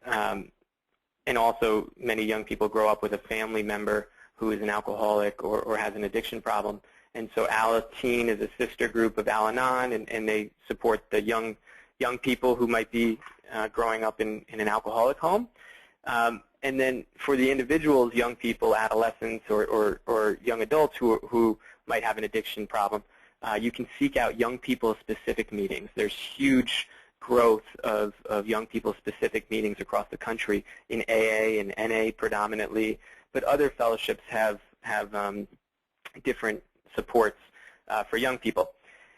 and also many young people grow up with a family member who is an alcoholic or has an addiction problem. And so Alateen is a sister group of Al-Anon, and they support the young young people who might be growing up in an alcoholic home. And then for the individuals, young people, adolescents, or young adults who might have an addiction problem, you can seek out young people-specific meetings. There's huge growth of young people-specific meetings across the country in AA and NA predominantly, but other fellowships have different supports for young people.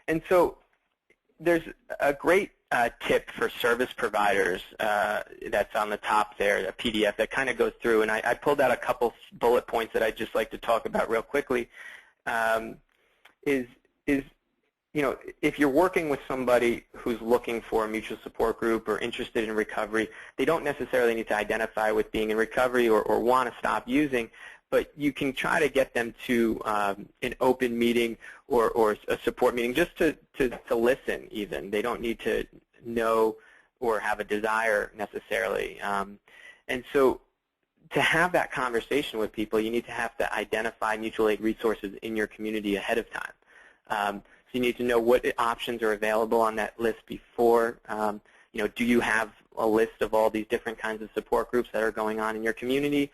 And so there's a great tip for service providers that's on the top there, a PDF that kind of goes through, and I pulled out a couple bullet points that I'd just like to talk about real quickly. You know, if you're working with somebody who's looking for a mutual support group or interested in recovery, they don't necessarily need to identify with being in recovery or want to stop using, but you can try to get them to an open meeting or a support meeting just to listen even. They don't need to know or have a desire necessarily. And so to have that conversation with people, you need to have to identify mutual aid resources in your community ahead of time. So you need to know what options are available on that list before. You know, do you have a list of all these different kinds of support groups that are going on in your community?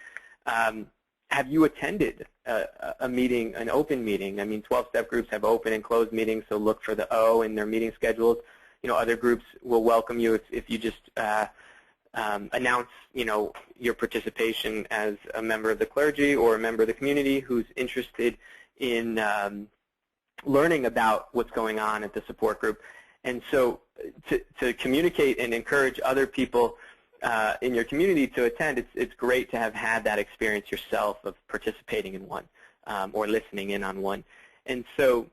Have you attended a meeting, an open meeting? I mean, 12-step groups have open and closed meetings, so look for the O in their meeting schedules. You know, other groups will welcome you if you just announce, you know, your participation as a member of the clergy or a member of the community who's interested in learning about what's going on at the support group. And so to communicate and encourage other people in your community to attend, it's great to have had that experience yourself of participating in one or listening in on one. And so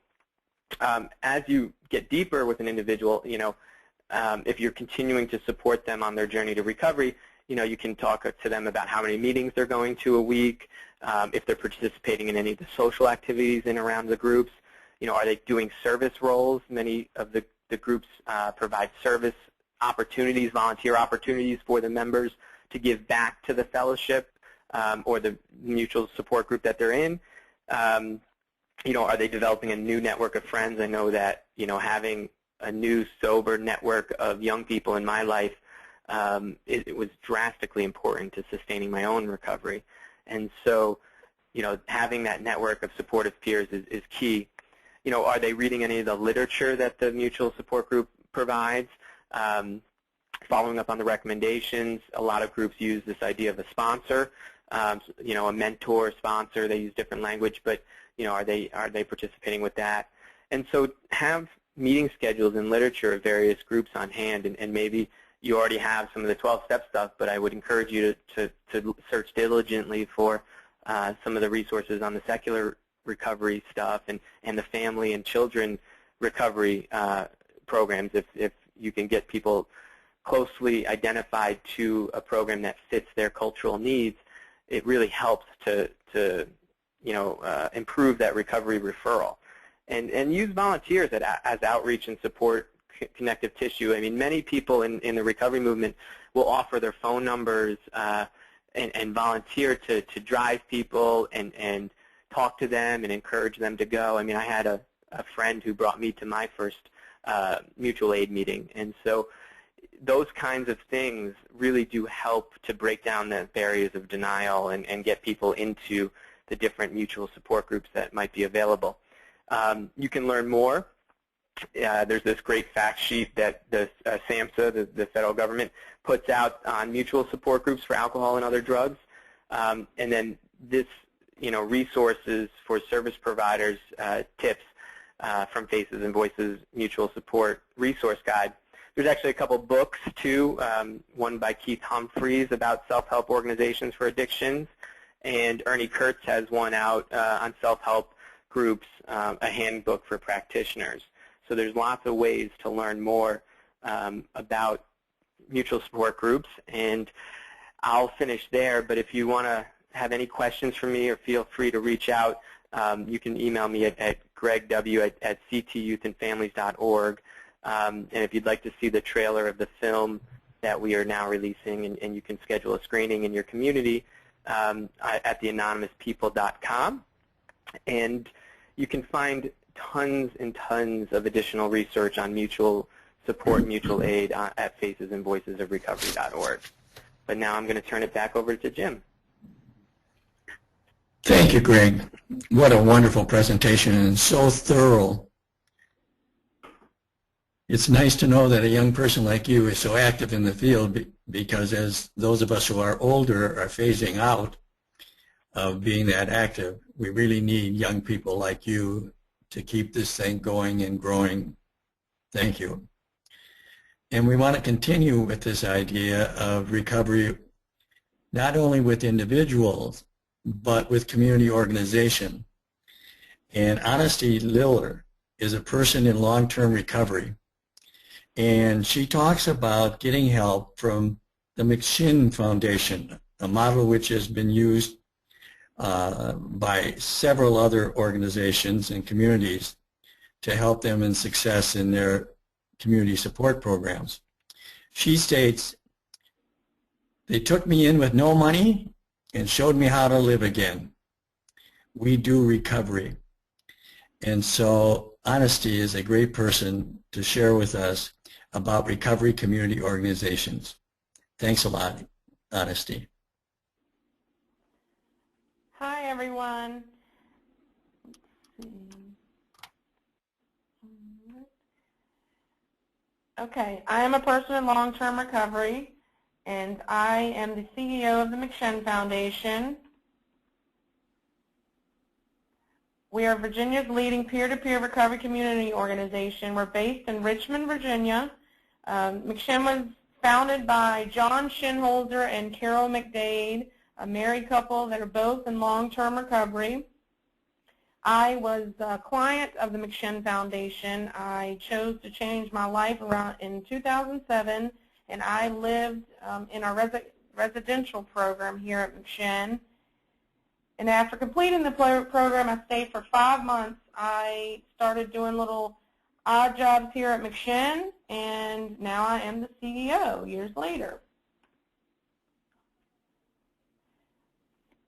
as you get deeper with an individual, you know, if you're continuing to support them on their journey to recovery, you know, you can talk to them about how many meetings they're going to a week, if they're participating in any of the social activities in around the groups. You know, are they doing service roles? Many of the groups provide service opportunities, volunteer opportunities for the members to give back to the fellowship or the mutual support group that they're in. You know, are they developing a new network of friends? I know that, you know, having a new sober network of young people in my life, it was drastically important to sustaining my own recovery. And so, you know, having that network of supportive peers is key. You know, are they reading any of the literature that the mutual support group provides? Following up on the recommendations, a lot of groups use this idea of a sponsor, you know, a mentor, sponsor. They use different language, but, you know, are they participating with that? And so have meeting schedules and literature of various groups on hand, and maybe you already have some of the 12-step stuff, but I would encourage you to search diligently for some of the resources on the secular recovery stuff and the family and children recovery programs. If you can get people closely identified to a program that fits their cultural needs, it really helps to you know, improve that recovery referral. And use volunteers as outreach and support connective tissue. I mean, many people in the recovery movement will offer their phone numbers and volunteer to drive people and talk to them and encourage them to go. I mean, I had a friend who brought me to my first mutual aid meeting. And so those kinds of things really do help to break down the barriers of denial and get people into the different mutual support groups that might be available. You can learn more. There's this great fact sheet that the SAMHSA, the federal government, puts out on mutual support groups for alcohol and other drugs. And then this, you know, resources for service providers, tips from Faces and Voices Mutual Support Resource Guide. There's actually a couple books, too, one by Keith Humphreys about self-help organizations for addictions, and Ernie Kurtz has one out on self-help groups, a handbook for practitioners. So there's lots of ways to learn more about mutual support groups, and I'll finish there, but if you want to have any questions for me or feel free to reach out, you can email me at gregw@ctyouthandfamilies.org. And if you'd like to see the trailer of the film that we are now releasing, and you can schedule a screening in your community at theanonymouspeople.com. And you can find tons and tons of additional research on mutual support mutual aid at facesandvoicesofrecovery.org. But now I'm going to turn it back over to Jim. Thank you, Greg. What a wonderful presentation and so thorough. It's nice to know that a young person like you is so active in the field, because as those of us who are older are phasing out of being that active, we really need young people like you to keep this thing going and growing. Thank you. And we want to continue with this idea of recovery, not only with individuals, but with community organization. And Honesty Liller is a person in long-term recovery. And she talks about getting help from the McShin Foundation, a model which has been used by several other organizations and communities to help them in success in their community support programs. She states, "They took me in with no money and showed me how to live again. We do recovery." And so Honesty is a great person to share with us about recovery community organizations. Thanks a lot, Honesty. Hi, everyone. Okay, I am a person in long-term recovery, and I am the CEO of the McShin Foundation. We are Virginia's leading peer-to-peer recovery community organization. We're based in Richmond, Virginia. McShin was founded by John Shinholzer and Carol McDade, a married couple that are both in long-term recovery. I was a client of the McShin Foundation. I chose to change my life around in 2007, and I lived in our residential program here at McShin. And after completing the program, I stayed for 5 months. I started doing little odd jobs here at McShin, and now I am the CEO years later.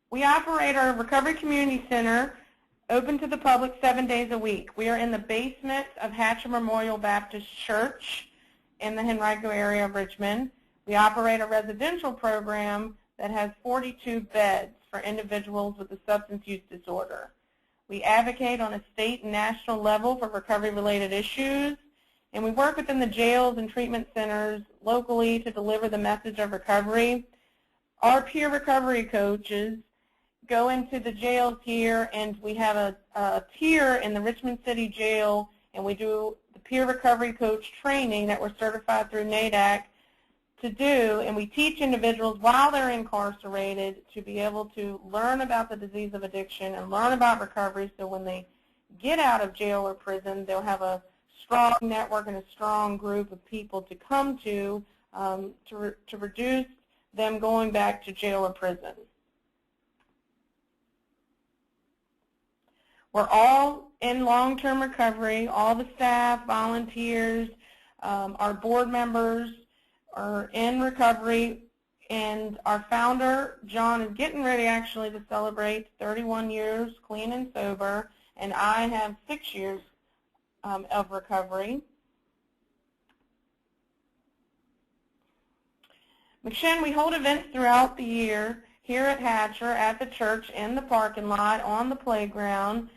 We operate our Recovery Community Center open to the public 7 days a week. We are in the basement of Hatcher Memorial Baptist Church in the Henrico area of Richmond. We operate a residential program that has 42 beds for individuals with a substance use disorder. We advocate on a state and national level for recovery-related issues, and we work within the jails and treatment centers locally to deliver the message of recovery. Our peer recovery coaches go into the jails here, and we have a tier in the Richmond City Jail, and we do the peer recovery coach training that we're certified through NACoA to do, and we teach individuals while they're incarcerated to be able to learn about the disease of addiction and learn about recovery, so when they get out of jail or prison, they'll have a strong network and a strong group of people to come to reduce them going back to jail or prison. We're all in long-term recovery. All the staff, volunteers, our board members are in recovery, and our founder, John, is getting ready actually to celebrate 31 years clean and sober, and I have 6 years of recovery. McShin, we hold events throughout the year here at Hatcher, at the church, in the parking lot, on the playground.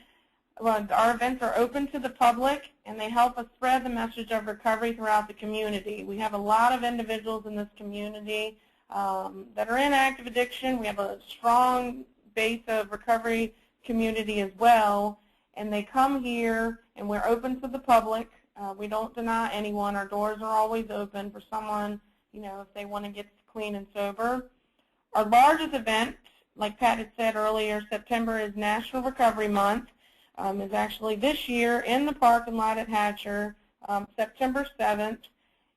Our events are open to the public, and they help us spread the message of recovery throughout the community. We have a lot of individuals in this community that are in active addiction. We have a strong base of recovery community as well, and they come here, and we're open to the public. We don't deny anyone. Our doors are always open for someone, you know, if they want to get clean and sober. Our largest event, like Pat had said earlier, September is National Recovery Month. Is actually this year in the parking lot at Hatcher, September 7th.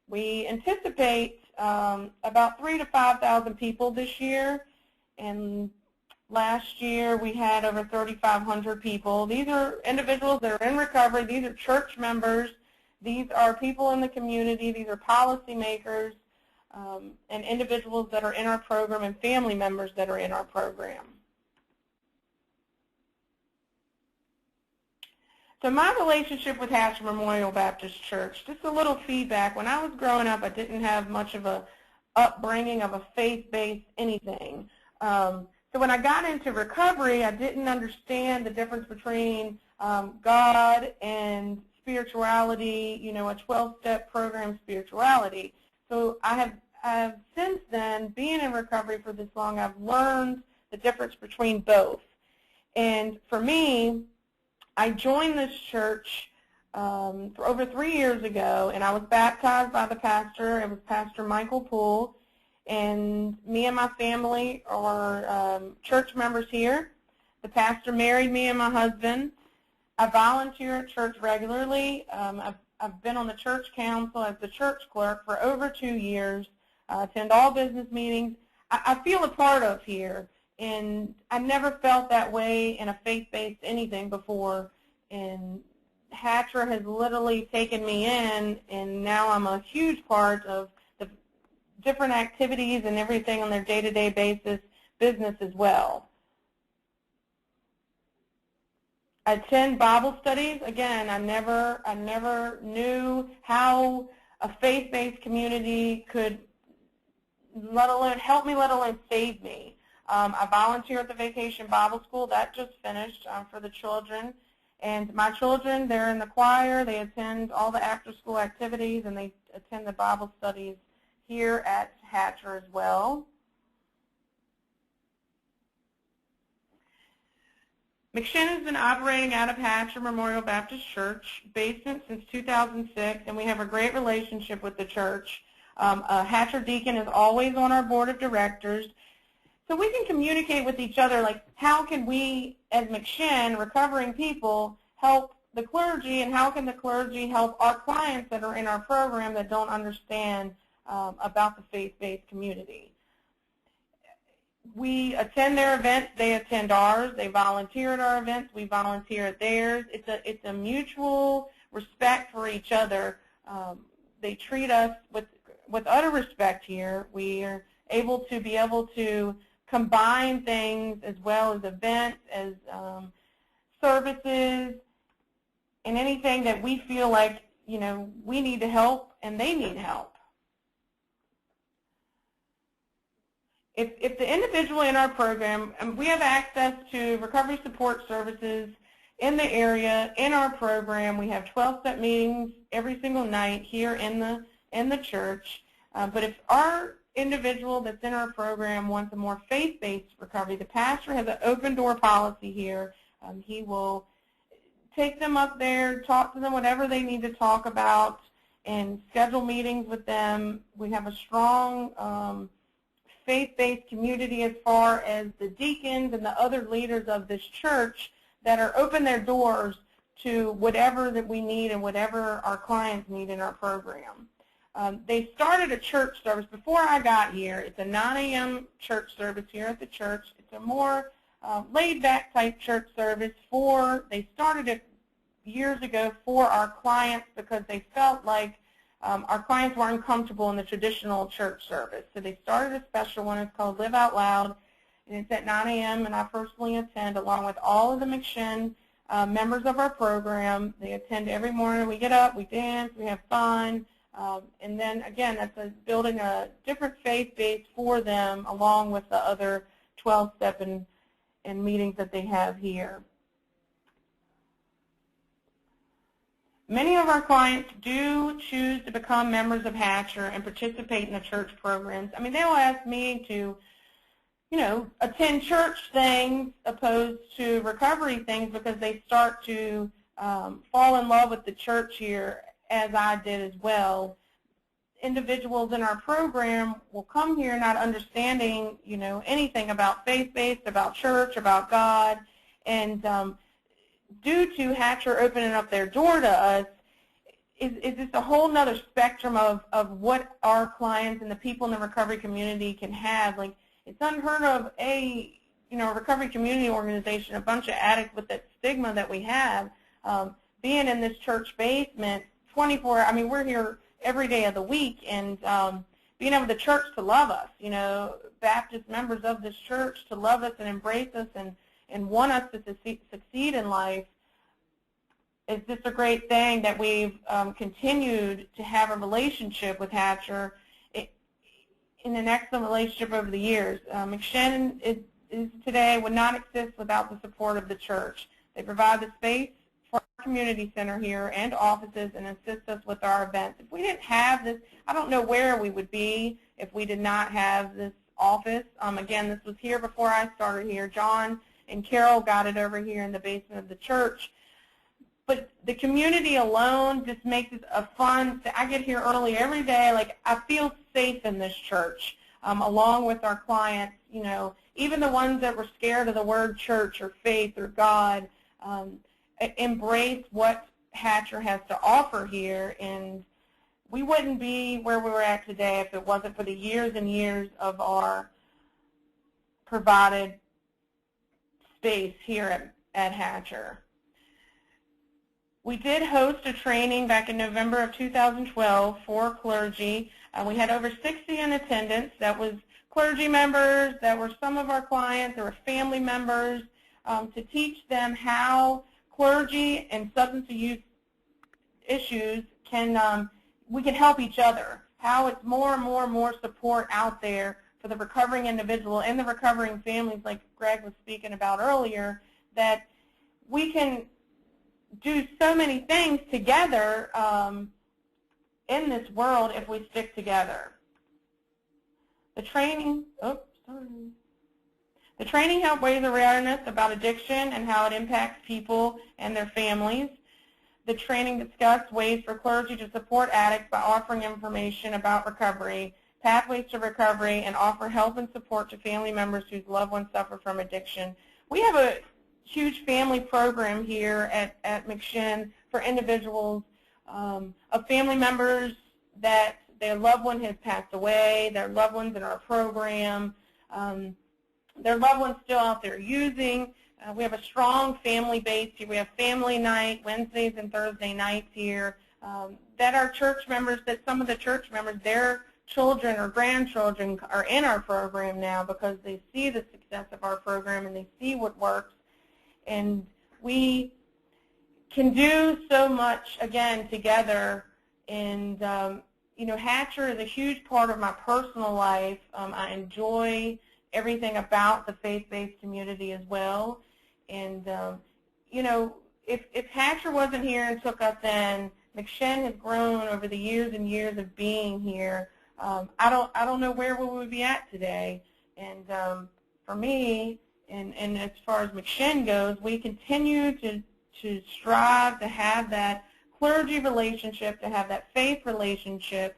We anticipate about 3,000 to 5,000 people this year, and last year we had over 3,500 people. These are individuals that are in recovery. These are church members. These are people in the community. These are policymakers and individuals that are in our program and family members that are in our program. So my relationship with Hatcher Memorial Baptist Church, just a little feedback. When I was growing up, I didn't have much of a upbringing of a faith-based anything. So when I got into recovery, I didn't understand the difference between God and spirituality, you know, a 12-step program spirituality. So I have since then, being in recovery for this long, I've learned the difference between both. And for me, I joined this church for over 3 years ago, and I was baptized by the pastor. It was Pastor Michael Poole. And me and my family are church members here. The pastor married me and my husband. I volunteer at church regularly. I've been on the church council as the church clerk for over 2 years. I attend all business meetings. I feel a part of here, and I never felt that way in a faith-based anything before. And Hatcher has literally taken me in, and now I'm a huge part of different activities and everything on their day-to-day basis, business as well. I attend Bible studies. Again, I never knew how a faith-based community could, let alone help me, let alone save me. I volunteer at the Vacation Bible School. That just finished for the children. And my children, they're in the choir. They attend all the after-school activities, and they attend the Bible studies here at Hatcher as well. McShin has been operating out of Hatcher Memorial Baptist Church basement since 2006, and we have a great relationship with the church. A Hatcher deacon is always on our board of directors, so we can communicate with each other, like how can we, as McShin, recovering people, help the clergy, and how can the clergy help our clients that are in our program that don't understand about the faith-based community. We attend their events, they attend ours, they volunteer at our events, we volunteer at theirs. It's a mutual respect for each other. They treat us with utter respect here. We are able to combine things as well as events, as services, and anything that we feel like, you know, we need to help and they need help. If the individual in our program, we have access to recovery support services in the area, in our program. We have 12-step meetings every single night here in the church. But if our individual that's in our program wants a more faith-based recovery, the pastor has an open door policy here. He will take them up there, talk to them whatever they need to talk about, and schedule meetings with them. We have a strong faith-based community as far as the deacons and the other leaders of this church that are open their doors to whatever that we need and whatever our clients need in our program. They started a church service before I got here. It's a 9 a.m. church service here at the church. It's a more laid-back type church service. They started it years ago for our clients because they felt like our clients weren't comfortable in the traditional church service. So they started a special one. It's called Live Out Loud, and it's at 9 a.m., and I personally attend along with all of the McShin members of our program. They attend every morning. We get up, we dance, we have fun, and then, again, that's building a different faith base for them along with the other 12-step and meetings that they have here. Many of our clients do choose to become members of Hatcher and participate in the church programs. I mean, they'll ask me to, you know, attend church things opposed to recovery things because they start to fall in love with the church here, as I did as well. Individuals in our program will come here not understanding, you know, anything about faith-based, about church, about God, and due to Hatcher opening up their door to us, is just a whole nother spectrum of what our clients and the people in the recovery community can have. Like, it's unheard of recovery community organization, a bunch of addicts with that stigma that we have, being in this church basement 24, I mean, we're here every day of the week, and being able the church to love us, you know, Baptist members of this church to love us and embrace us and want us to succeed in life, it's just a great thing that we've continued to have a relationship with Hatcher in an excellent relationship over the years. McShin is today would not exist without the support of the church. They provide the space for our community center here and offices and assist us with our events. If we didn't have this, I don't know where we would be if we did not have this office. Again, this was here before I started here. John and Carol got it over here in the basement of the church. But the community alone just makes it a fun. I get here early every day. Like, I feel safe in this church, along with our clients. You know, even the ones that were scared of the word church or faith or God, embrace what Hatcher has to offer here. And we wouldn't be where we were at today if it wasn't for the years and years of our provided space here at Hatcher. We did host a training back in November of 2012 for clergy. We had over 60 in attendance. That was clergy members, that were some of our clients, there were family members, to teach them how clergy and substance use issues we can help each other, how it's more and more support out there for the recovering individual and the recovering families, like Greg was speaking about earlier, that we can do so many things together in this world if we stick together. The training, The training helped raise awareness about addiction and how it impacts people and their families. The training discussed ways for clergy to support addicts by offering information about recovery, pathways to recovery, and offer help and support to family members whose loved ones suffer from addiction. We have a huge family program here at McShin for individuals of family members that their loved one has passed away, their loved ones in our program, their loved ones still out there using. We have a strong family base here. We have family night, Wednesdays and Thursday nights here, that our church members, that some of the church members, their children or grandchildren are in our program now because they see the success of our program and they see what works. And we can do so much, again, together. And, you know, Hatcher is a huge part of my personal life. I enjoy everything about the faith-based community as well. And, you know, if Hatcher wasn't here and took us in, McShin has grown over the years and years of being here. I don't know where we would be at today. And for me, and as far as McShin goes, we continue to strive to have that clergy relationship, to have that faith relationship,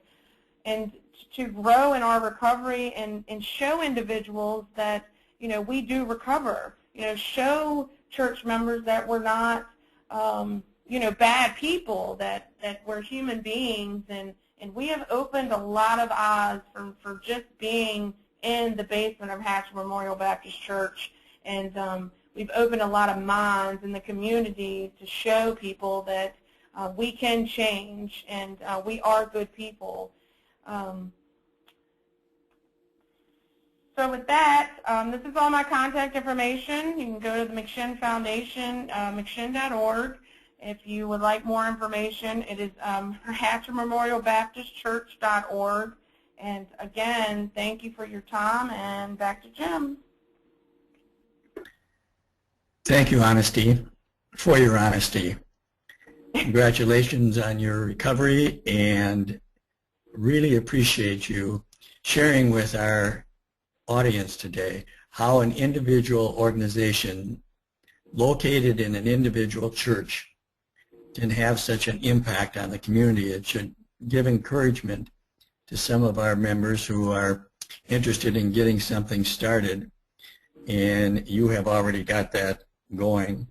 and to grow in our recovery and show individuals that, you know, we do recover. You know, show church members that we're not, you know, bad people, that we're human beings. And we have opened a lot of eyes for just being in the basement of Hatcher Memorial Baptist Church. And we've opened a lot of minds in the community to show people that we can change and we are good people. So with that, this is all my contact information. You can go to the McShin Foundation, mcshin.org. If you would like more information, it is hatchermemorialbaptistchurch.org. And again, thank you for your time, and back to Jim. Thank you, for your honesty. Congratulations on your recovery, and really appreciate you sharing with our audience today how an individual organization located in an individual church can have such an impact on the community. It should give encouragement to some of our members who are interested in getting something started, and you have already got that going.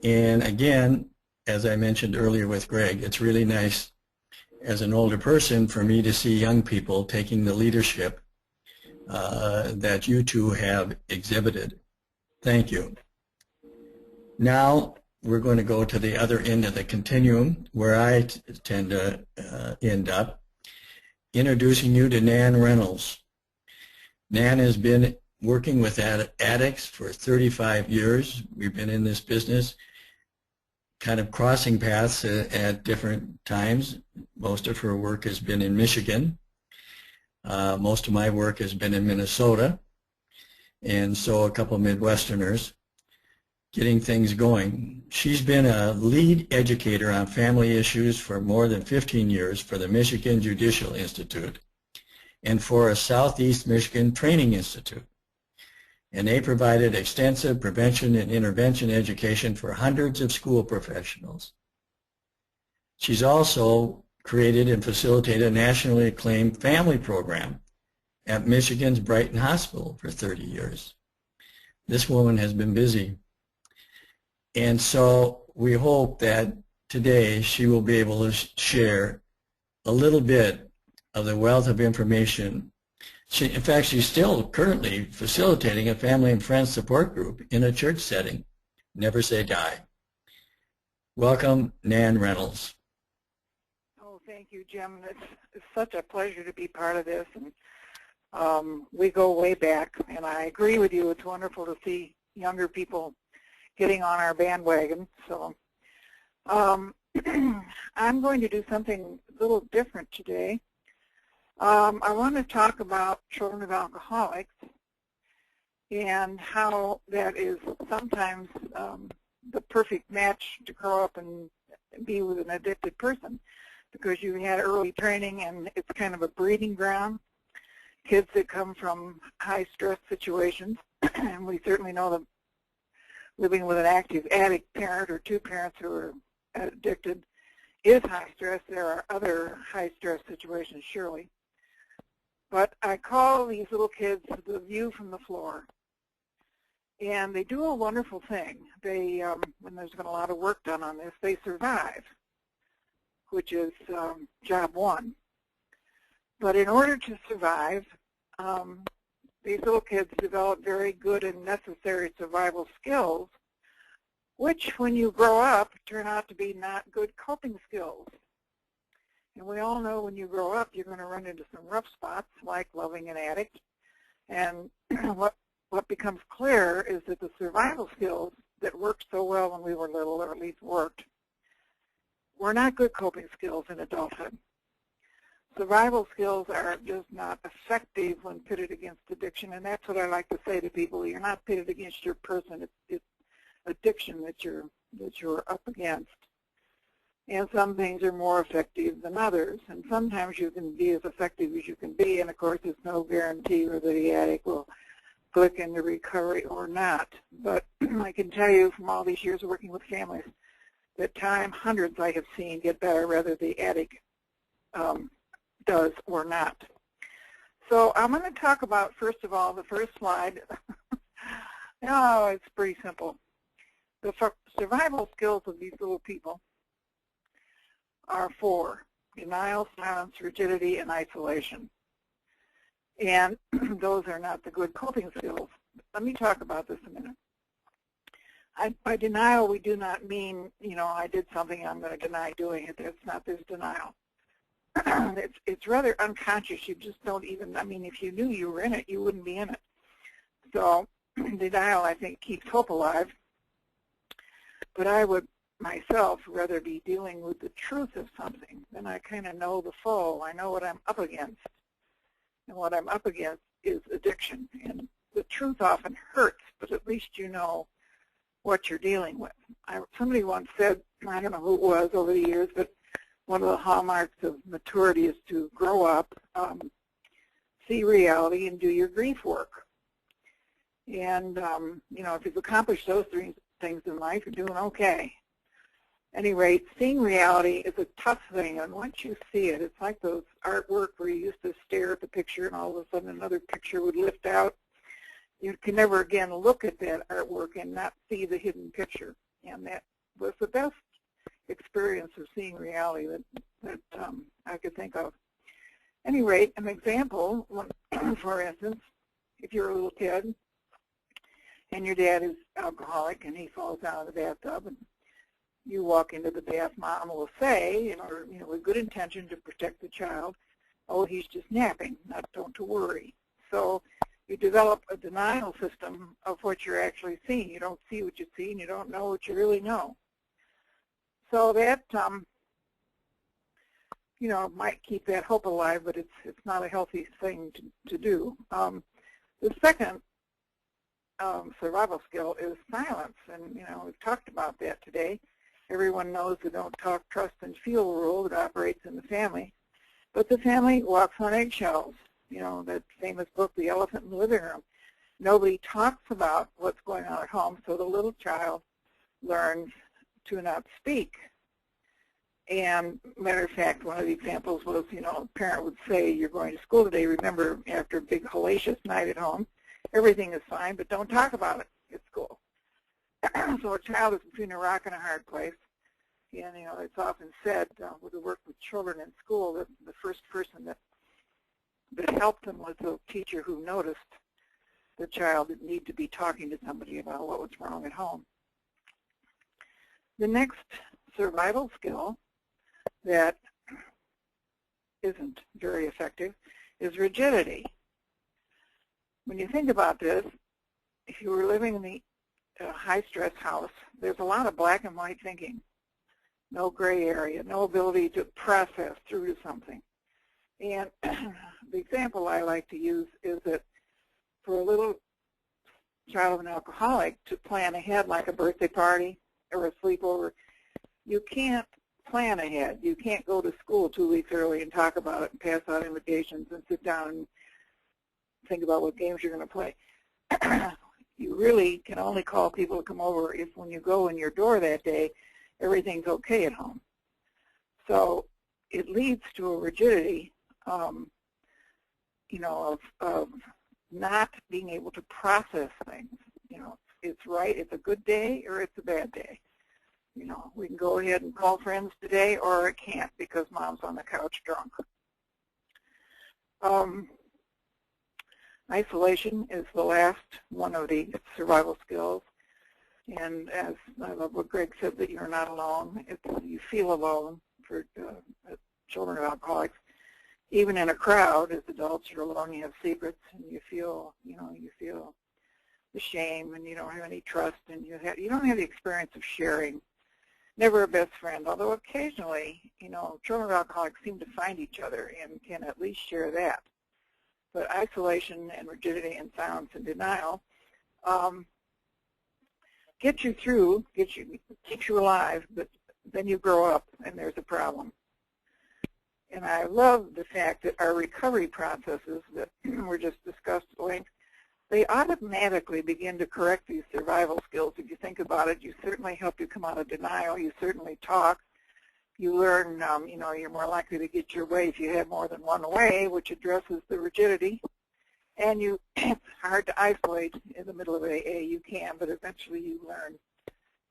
And again, as I mentioned earlier with Greg, it's really nice as an older person for me to see young people taking the leadership that you two have exhibited. Thank you. Now we're going to go to the other end of the continuum where I tend to end up, introducing you to Nan Reynolds. Nan has been working with addicts for 35 years. We've been in this business. kind of crossing paths at different times. Most of her work has been in Michigan. Most of my work has been in Minnesota, and so a couple of Midwesterners getting things going. She's been a lead educator on family issues for more than 15 years for the Michigan Judicial Institute and for a Southeast Michigan Training Institute. And they provided extensive prevention and intervention education for hundreds of school professionals. She's also created and facilitated a nationally acclaimed family program at Michigan's Brighton Hospital for 30 years. This woman has been busy. And so we hope that today she will be able to share a little bit of the wealth of information. In fact, she's still currently facilitating a family and friends support group in a church setting. Never say die. Welcome, Nan Reynolds. Oh, thank you, Jim. It's such a pleasure to be part of this. And we go way back, and I agree with you. It's wonderful to see younger people getting on our bandwagon. So I'm going to do something a little different today. I want to talk about children of alcoholics and how that is sometimes the perfect match to grow up and be with an addicted person, because you had early training and it's kind of a breeding ground. Kids that come from high-stress situations, and we certainly know that living with an active addict parent or two parents who are addicted is high stress. There are other high-stress situations, surely. But I call these little kids the view from the floor. And they do a wonderful thing. They, when there's been a lot of work done on this, they survive, which is job one. But in order to survive, these little kids develop very good and necessary survival skills, which when you grow up turn out to be not good coping skills. And we all know when you grow up you're going to run into some rough spots, like loving an addict. And what becomes clear is that the survival skills that worked so well when we were little, or at least worked, were not good coping skills in adulthood. Survival skills are just not effective when pitted against addiction, and that's what I like to say to people. You're not pitted against your person. It's addiction that you're up against. And some things are more effective than others, and sometimes you can be as effective as you can be, and of course there's no guarantee whether the addict will click into recovery or not. But I can tell you from all these years working with families that hundreds I have seen get better whether the addict does or not. So I'm going to talk about, first of all, the first slide. Oh, it's pretty simple. The survival skills of these little people are 4: denial, silence, rigidity, and isolation. And those are not the good coping skills. Let me talk about this a minute. By denial, we do not mean, I did something, I'm going to deny doing it. That's not this denial. It's rather unconscious. You just don't even, if you knew you were in it, you wouldn't be in it. So denial, I think, keeps hope alive. But I would myself rather be dealing with the truth of something. Then I kind of know the foe. I know what I'm up against. And what I'm up against is addiction. And the truth often hurts, but at least you know what you're dealing with. Somebody once said, I don't know who it was over the years, but one of the hallmarks of maturity is to grow up, see reality, and do your grief work. And, if you've accomplished those 3 things in life, you're doing okay. At any rate, seeing reality is a tough thing, and once you see it, it's like those artwork where you used to stare at the picture and all of a sudden another picture would lift out. You can never again look at that artwork and not see the hidden picture. And that was the best experience of seeing reality that I could think of. At any rate, an example, for instance, if you're a little kid and your dad is alcoholic and he falls out of the bathtub and you walk into the bath, mom will say, with good intention to protect the child, oh, he's just napping, don't to worry. So you develop a denial system of what you're actually seeing. You don't see what you see, and you don't know what you really know. So that, you know, might keep that hope alive, but it's not a healthy thing to do. The second survival skill is silence, and you know, we've talked about that today. Everyone knows the don't talk, trust, and feel rule that operates in the family, but the family walks on eggshells. You know, that famous book, The Elephant in the Living Room. Nobody talks about what's going on at home, so the little child learns to not speak. And matter of fact, one of the examples was, you know, a parent would say, you're going to school today, remember, after a big hellacious night at home, everything is fine, but don't talk about it at school. So a child is between a rock and a hard place. And, you know, it's often said with the work with children in school that the first person that helped them was the teacher who noticed the child that needed to be talking to somebody about what was wrong at home. The next survival skill that isn't very effective is rigidity. When you think about this, if you were living in the high-stress house, there's a lot of black and white thinking, no gray area, no ability to process through to something. And the example I like to use is that for a little child of an alcoholic to plan ahead like a birthday party or a sleepover, you can't plan ahead. You can't go to school 2 weeks early and talk about it and pass out invitations and sit down and think about what games you're going to play. You really can only call people to come over if when you go in your door that day, everything's okay at home. So it leads to a rigidity, you know, of not being able to process things. You know, it's right, it's a good day or it's a bad day. You know, we can go ahead and call friends today, or it can't because mom's on the couch drunk. Isolation is the last one of the survival skills. And as I love what Greg said, that you're not alone. You feel alone for children of alcoholics. Even in a crowd, as adults, you're alone. You have secrets, and you feel, you know, you feel the shame, and you don't have any trust, and you don't have the experience of sharing. Never a best friend, although occasionally, you know, children of alcoholics seem to find each other and can at least share that. But isolation and rigidity and silence and denial get you through, keeps you alive, but then you grow up and there's a problem. And I love the fact that our recovery processes that were just discussed at length, they automatically begin to correct these survival skills. If you think about it, you certainly help you come out of denial. You certainly talk. You learn, you know, you're more likely to get your way if you have more than one way, which addresses the rigidity. And it's hard to isolate in the middle of AA. You can, but eventually you learn.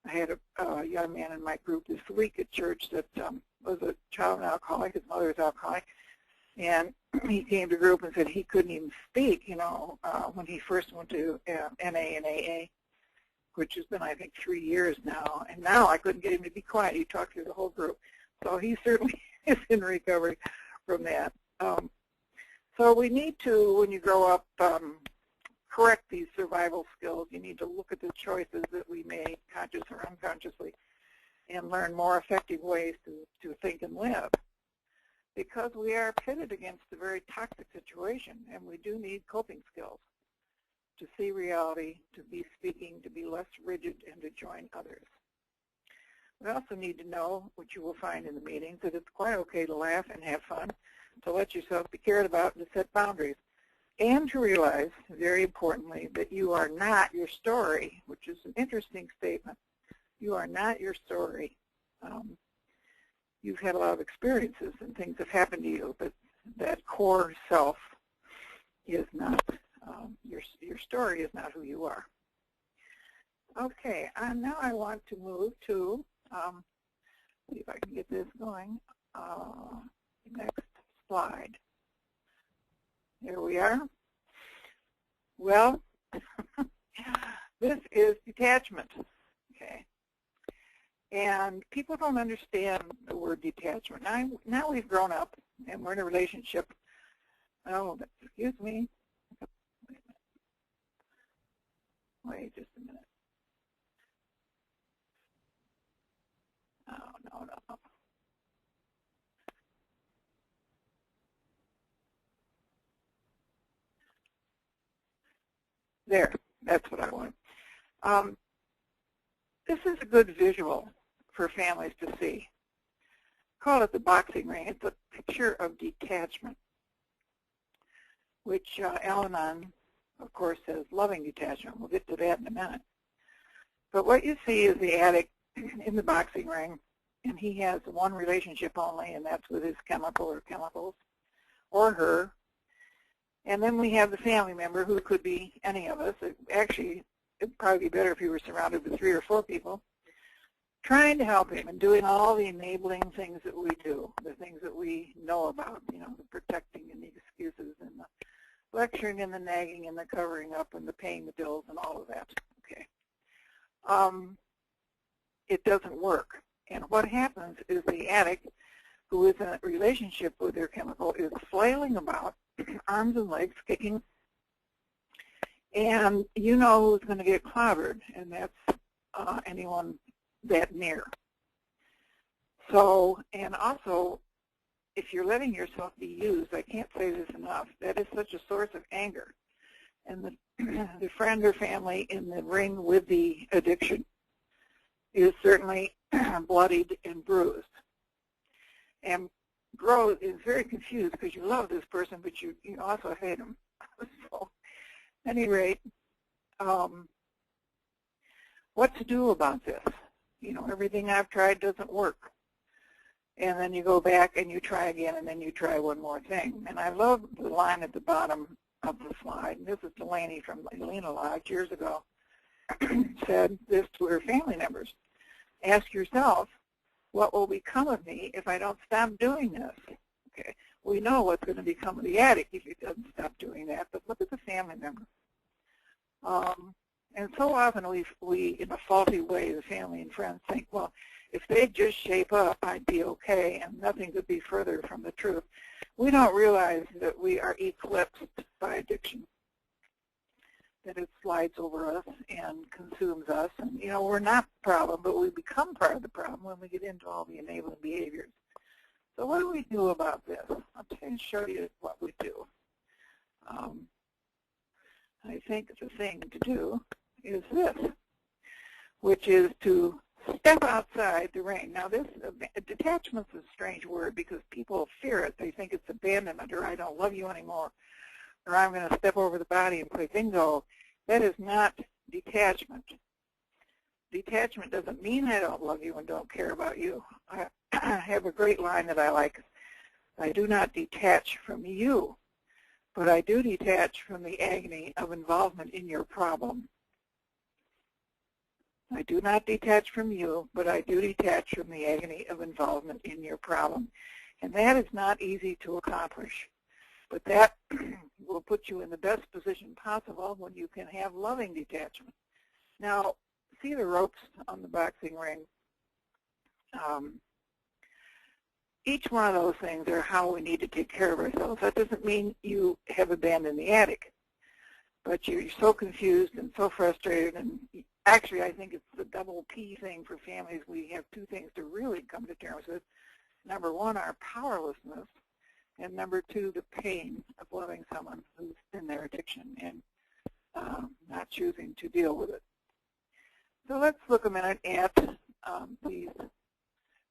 I had a young man in my group this week at church that was a child of an alcoholic. His mother was alcoholic. And he came to group and said he couldn't even speak, you know, when he first went to NA and AA, which has been, I think, 3 years now. And now I couldn't get him to be quiet. He talked to the whole group. So he certainly is in recovery from that. So we need to, when you grow up, correct these survival skills. You need to look at the choices that we make, conscious or unconsciously, and learn more effective ways to think and live. Because we are pitted against a very toxic situation, and we do need coping skills to see reality, to be speaking, to be less rigid, and to join others. We also need to know, which you will find in the meetings, that it's quite okay to laugh and have fun, to let yourself be cared about, and to set boundaries, and to realize, very importantly, that you are not your story, which is an interesting statement. You are not your story. You've had a lot of experiences and things have happened to you, but that core self is not, your story is not who you are. Okay, now I want to move to, see if I can get this going, next slide. Here we are. Well, this is detachment, okay? And people don't understand the word detachment. Now we've grown up and we're in a relationship. Oh, excuse me. Wait just a minute. Oh, no, There, that's what I want. This is a good visual for families to see. Call it the boxing ring. It's a picture of detachment, which Al-Anon, of course, says loving detachment. We'll get to that in a minute. But what you see is the addict in the boxing ring, and he has one relationship only, and that's with his chemical or chemicals, or her. And then we have the family member, who could be any of us. Actually, it'd probably be better if you were surrounded with 3 or 4 people, trying to help him and doing all the enabling things that we do, the things that we know about, you know, the protecting and the excuses and the lecturing and the nagging and the covering up and the paying the bills and all of that. Okay. It doesn't work. And what happens is the addict, who is in a relationship with their chemical, is flailing about, arms and legs kicking, and you know who's going to get clobbered, and that's anyone that near. So, and also, if you're letting yourself be used, I can't say this enough, that is such a source of anger. And the friend or family in the ring with the addiction is certainly bloodied and bruised. And is very confused because you love this person, but you also hate him. So, at any rate, what to do about this? You know, everything I've tried doesn't work. And then you go back and you try again, and then you try one more thing. And I love the line at the bottom of the slide. And this is Delaney from Elena Lodge years ago, said this to her family members. Ask yourself, what will become of me if I don't stop doing this? Okay, we know what's going to become of the addict if he doesn't stop doing that, but look at the family member. And so often we, in a faulty way, the family and friends think, well, if they just shape up, I'd be okay, and nothing could be further from the truth. We don't realize that we are eclipsed by addiction, that it slides over us and consumes us. And, you know, we're not the problem, but we become part of the problem when we get into all the enabling behaviors. So what do we do about this? I'm going to show you what we do. I think the thing to do is this, which is to step outside the ring. Now, this detachment's a strange word because people fear it. They think it's abandonment, or I don't love you anymore, or I'm going to step over the body and play bingo. That is not detachment. Detachment doesn't mean I don't love you and don't care about you. I have a great line that I like. I do not detach from you, but I do detach from the agony of involvement in your problem. I do not detach from you, but I do detach from the agony of involvement in your problem. And that is not easy to accomplish. But that will put you in the best position possible when you can have loving detachment. Now, see the ropes on the boxing ring? Each one of those things are how we need to take care of ourselves. That doesn't mean you have abandoned the addict, but you're so confused and so frustrated. And actually, I think it's the double P thing for families. We have 2 things to really come to terms with. Number 1, our powerlessness, and number 2, the pain of loving someone who's in their addiction and not choosing to deal with it. So let's look a minute at these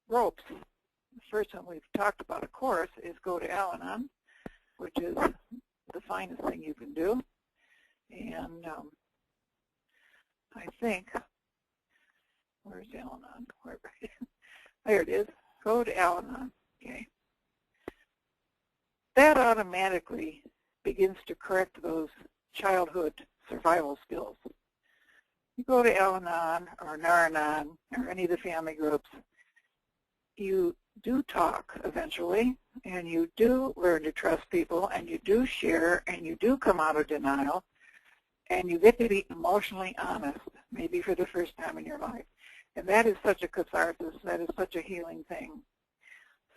ropes. The first one we've talked about, of course, is go to Al-Anon, which is the finest thing you can do. And I think, where's Al-Anon? There it is. Go to Al-Anon. Okay. That automatically begins to correct those childhood survival skills. You go to Al-Anon or NACoA or any of the family groups, you do talk eventually, and you do learn to trust people, and you do share, and you do come out of denial, and you get to be emotionally honest, maybe for the first time in your life. And that is such a catharsis. That is such a healing thing.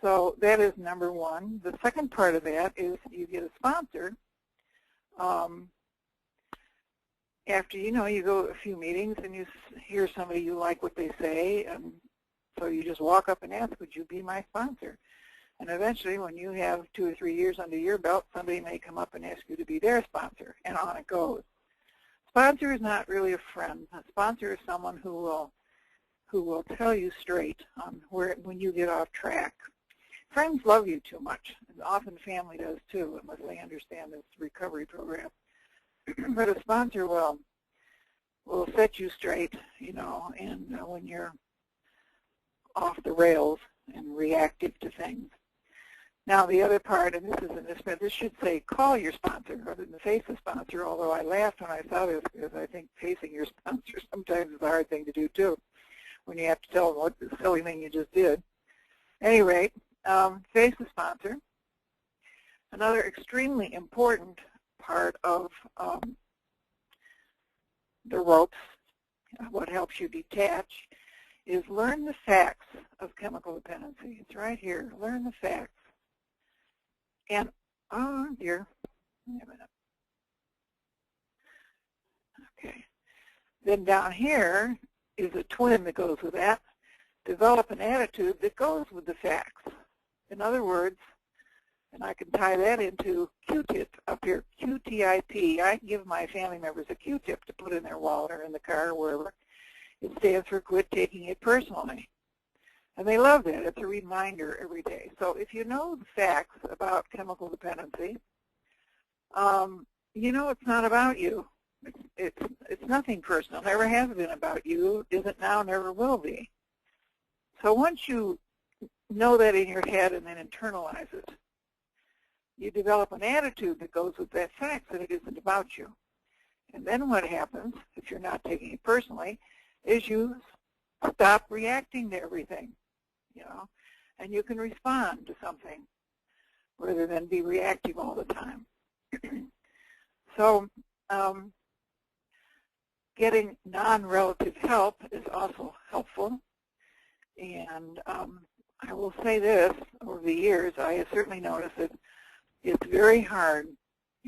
So that is number 1. The second part of that is you get a sponsor. After, you know, you go to a few meetings and you hear somebody you like what they say, and so you just walk up and ask, would you be my sponsor? And eventually, when you have 2 or 3 years under your belt, somebody may come up and ask you to be their sponsor, and on it goes. sponsor is not really a friend. A sponsor is someone who will tell you straight on when you get off track. Friends love you too much, and often family does too, unless they understand this recovery program. But a sponsor will set you straight, you know, and when you're off the rails and reactive to things. Now the other part, and this should say call your sponsor rather than face the sponsor, although I laughed when I saw this because I think facing your sponsor sometimes is a hard thing to do too, when you have to tell them what the silly thing you just did. At any rate, face the sponsor. Another extremely important part of the ropes, what helps you detach, is learn the facts of chemical dependency. It's right here. Learn the facts. And, oh dear, wait a minute. Okay. Then down here is a twin that goes with that. Develop an attitude that goes with the facts. In other words, and I can tie that into Q-tip up here, Q-T-I-P. I give my family members a Q-tip to put in their wallet or in the car or wherever. It stands for quit taking it personally. And they love that. It's a reminder every day. So if you know the facts about chemical dependency, you know it's not about you. It's nothing personal. Never has been about you. Isn't now, never will be. So once you know that in your head and then internalize it, you develop an attitude that goes with that fact that it isn't about you. And then what happens, if you're not taking it personally, is you stop reacting to everything, you know, and you can respond to something rather than be reactive all the time. So getting non-relative help is also helpful. And I will say this, over the years, I have certainly noticed that it's very hard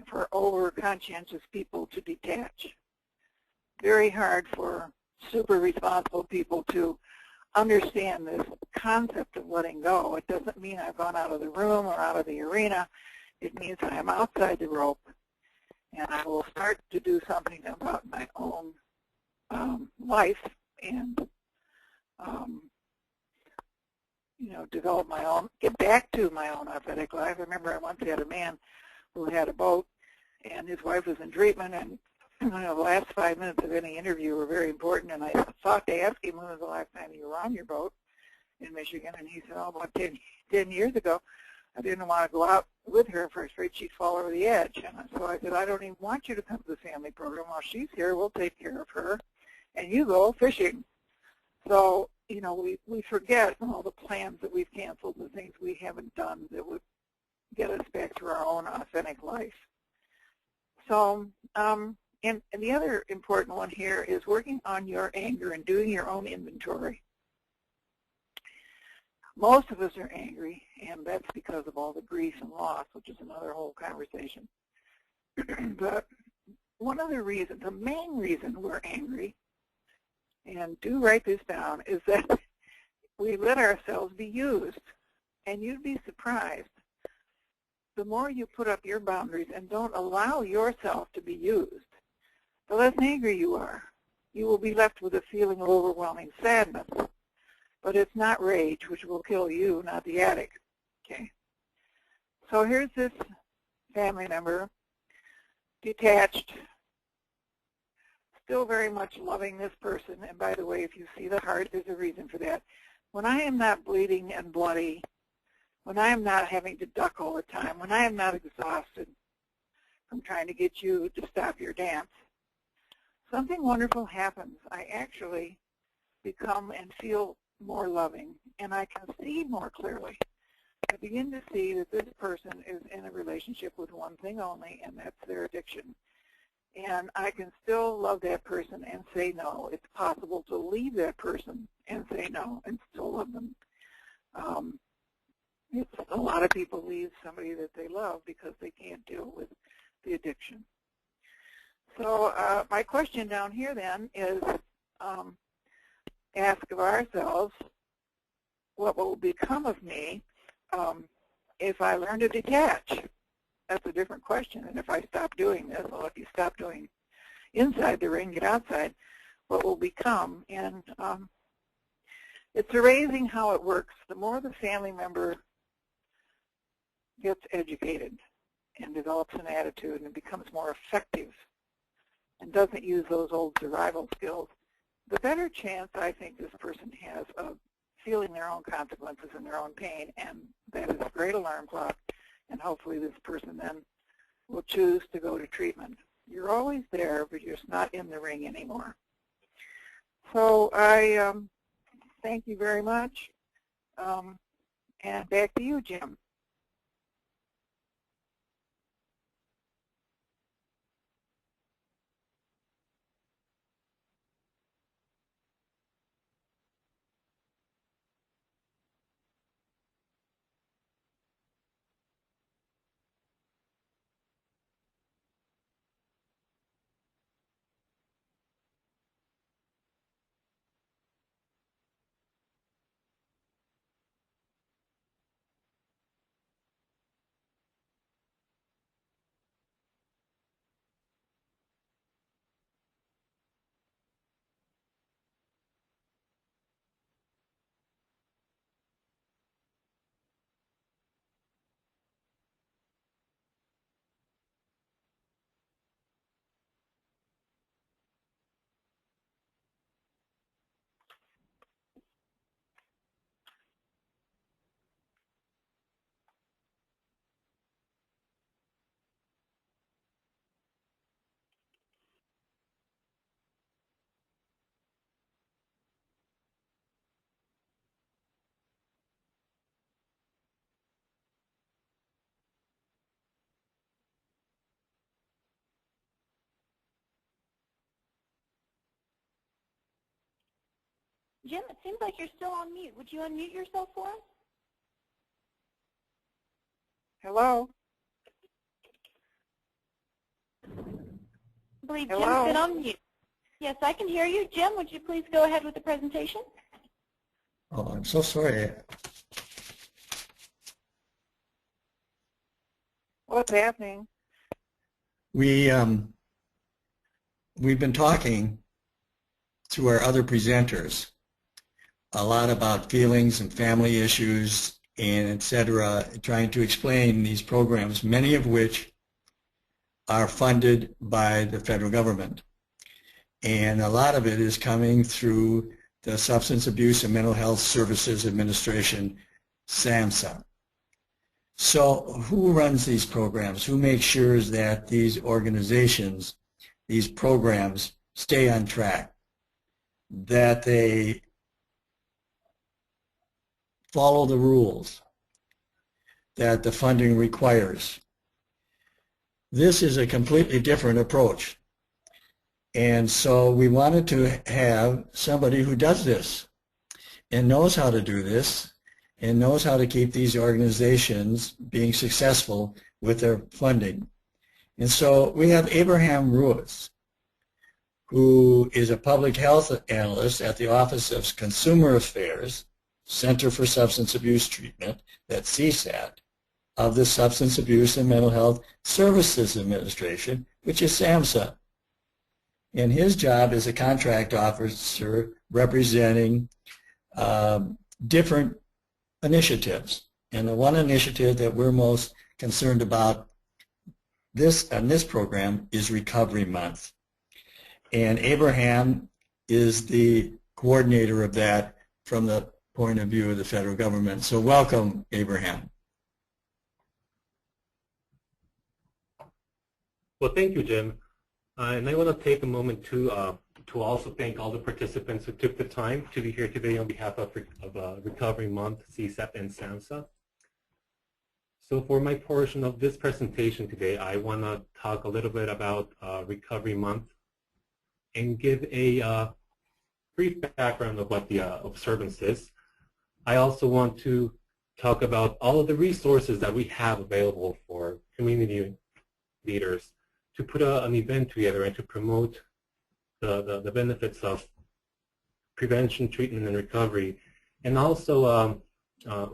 for over-conscientious people to detach. Very hard for super responsible people to understand this concept of letting go. It doesn't mean I've gone out of the room or out of the arena. It means I am outside the rope, and I will start to do something about my own life and you know, develop my own, get back to my own authentic life. I remember I once had a man who had a boat, and his wife was in treatment, and you know, the last 5 minutes of any interview were very important, and I thought to ask him when was the last time you were on your boat in Michigan, and he said, oh, about 10 years ago. I didn't want to go out with her for afraid she'd fall over the edge. And so I said, I don't even want you to come to the family program. While she's here, we'll take care of her, and you go fishing. So, you know, we forget all the plans that we've canceled, the things we haven't done that would get us back to our own authentic life. So, and the other important one here is working on your anger and doing your own inventory. Most of us are angry, and that's because of all the grief and loss, which is another whole conversation. But one of the reasons, the main reason we're angry, and do write this down, is that we let ourselves be used. And you'd be surprised. The more you put up your boundaries and don't allow yourself to be used, the less angry you are. You will be left with a feeling of overwhelming sadness. But it's not rage, which will kill you, not the addict. Okay. So here's this family member, detached, still very much loving this person. And by the way, if you see the heart, there's a reason for that. When I am not bleeding and bloody, when I am not having to duck all the time, when I am not exhausted from trying to get you to stop your dance, something wonderful happens. I actually become and feel more loving, and I can see more clearly. I begin to see that this person is in a relationship with one thing only, and that's their addiction. And I can still love that person and say no. It's possible to leave that person and say no and still love them. A lot of people leave somebody that they love because they can't deal with the addiction. So my question down here then is ask of ourselves, what will become of me if I learn to detach? That's a different question. And if I stop doing this, or if you stop doing, inside the ring get outside, what will become. And it's amazing how it works. The more the family member gets educated and develops an attitude and becomes more effective and doesn't use those old survival skills, the better chance I think this person has of feeling their own consequences and their own pain, and that is a great alarm clock, and hopefully this person then will choose to go to treatment. You're always there, but you're just not in the ring anymore. So I thank you very much, and back to you, Jim. Jim, it seems like you're still on mute. Would you unmute yourself for us? Hello? I believe Hello? Jim's been on mute. Yes, I can hear you. Jim, would you please go ahead with the presentation? Oh, I'm so sorry. What's happening? We've been talking to our other presenters a lot about feelings and family issues and et cetera, trying to explain these programs, many of which are funded by the federal government. And a lot of it is coming through the Substance Abuse and Mental Health Services Administration, SAMHSA. So who runs these programs? Who makes sure that these organizations, these programs, stay on track, that they follow the rules that the funding requires? This is a completely different approach. And so we wanted to have somebody who does this and knows how to do this and knows how to keep these organizations being successful with their funding. And so we have Abraham Ruiz, who is a public health analyst at the Office of Consumer Affairs, Center for Substance Abuse Treatment, that's CSAT, of the Substance Abuse and Mental Health Services Administration, which is SAMHSA. And his job is a contract officer representing different initiatives. And the one initiative that we're most concerned about on this program is Recovery Month. And Abraham is the coordinator of that from the point of view of the federal government. So welcome, Abraham. Well, thank you, Jim. And I want to take a moment to also thank all the participants who took the time to be here today on behalf of Recovery Month, CSAP, and SAMHSA. So for my portion of this presentation today, I want to talk a little bit about Recovery Month and give a brief background of what the observance is. I also want to talk about all of the resources that we have available for community leaders to put an event together and to promote the benefits of prevention, treatment, and recovery, and also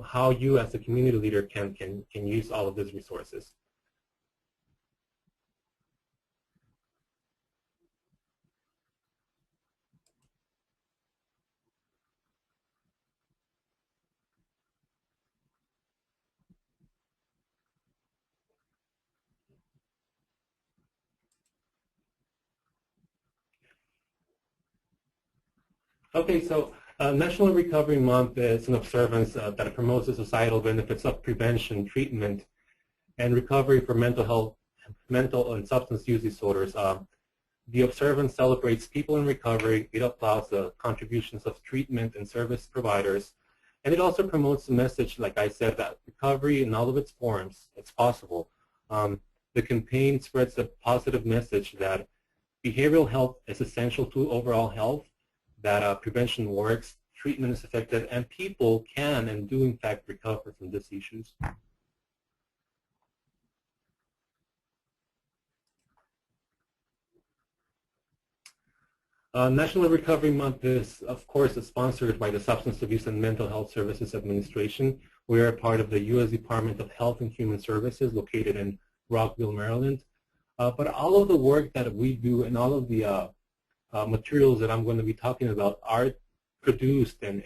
how you as a community leader can use all of these resources. Okay, so National Recovery Month is an observance that promotes the societal benefits of prevention, treatment, and recovery for mental health, mental and substance use disorders. The observance celebrates people in recovery. It applauds the contributions of treatment and service providers. And it also promotes the message, like I said, that recovery in all of its forms, it's possible. The campaign spreads a positive message that behavioral health is essential to overall health, that prevention works, treatment is effective, and people can and do in fact recover from these issues. National Recovery Month is, of course, sponsored by the Substance Abuse and Mental Health Services Administration. We are part of the U.S. Department of Health and Human Services located in Rockville, Maryland. But all of the work that we do and all of the materials that I'm going to be talking about are produced and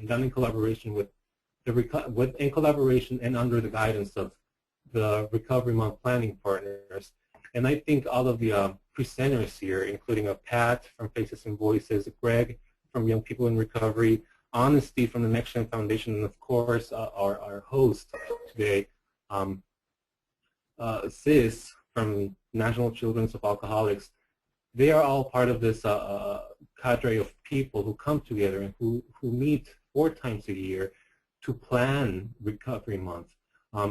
done in collaboration with in collaboration and under the guidance of the Recovery Month planning partners. And I think all of the presenters here, including Pat from Faces and Voices, Greg from Young People in Recovery, Honesty from the Next Gen Foundation, and of course our host today, Sis from National Children's of Alcoholics, they are all part of this cadre of people who come together and who meet 4 times a year to plan Recovery Month.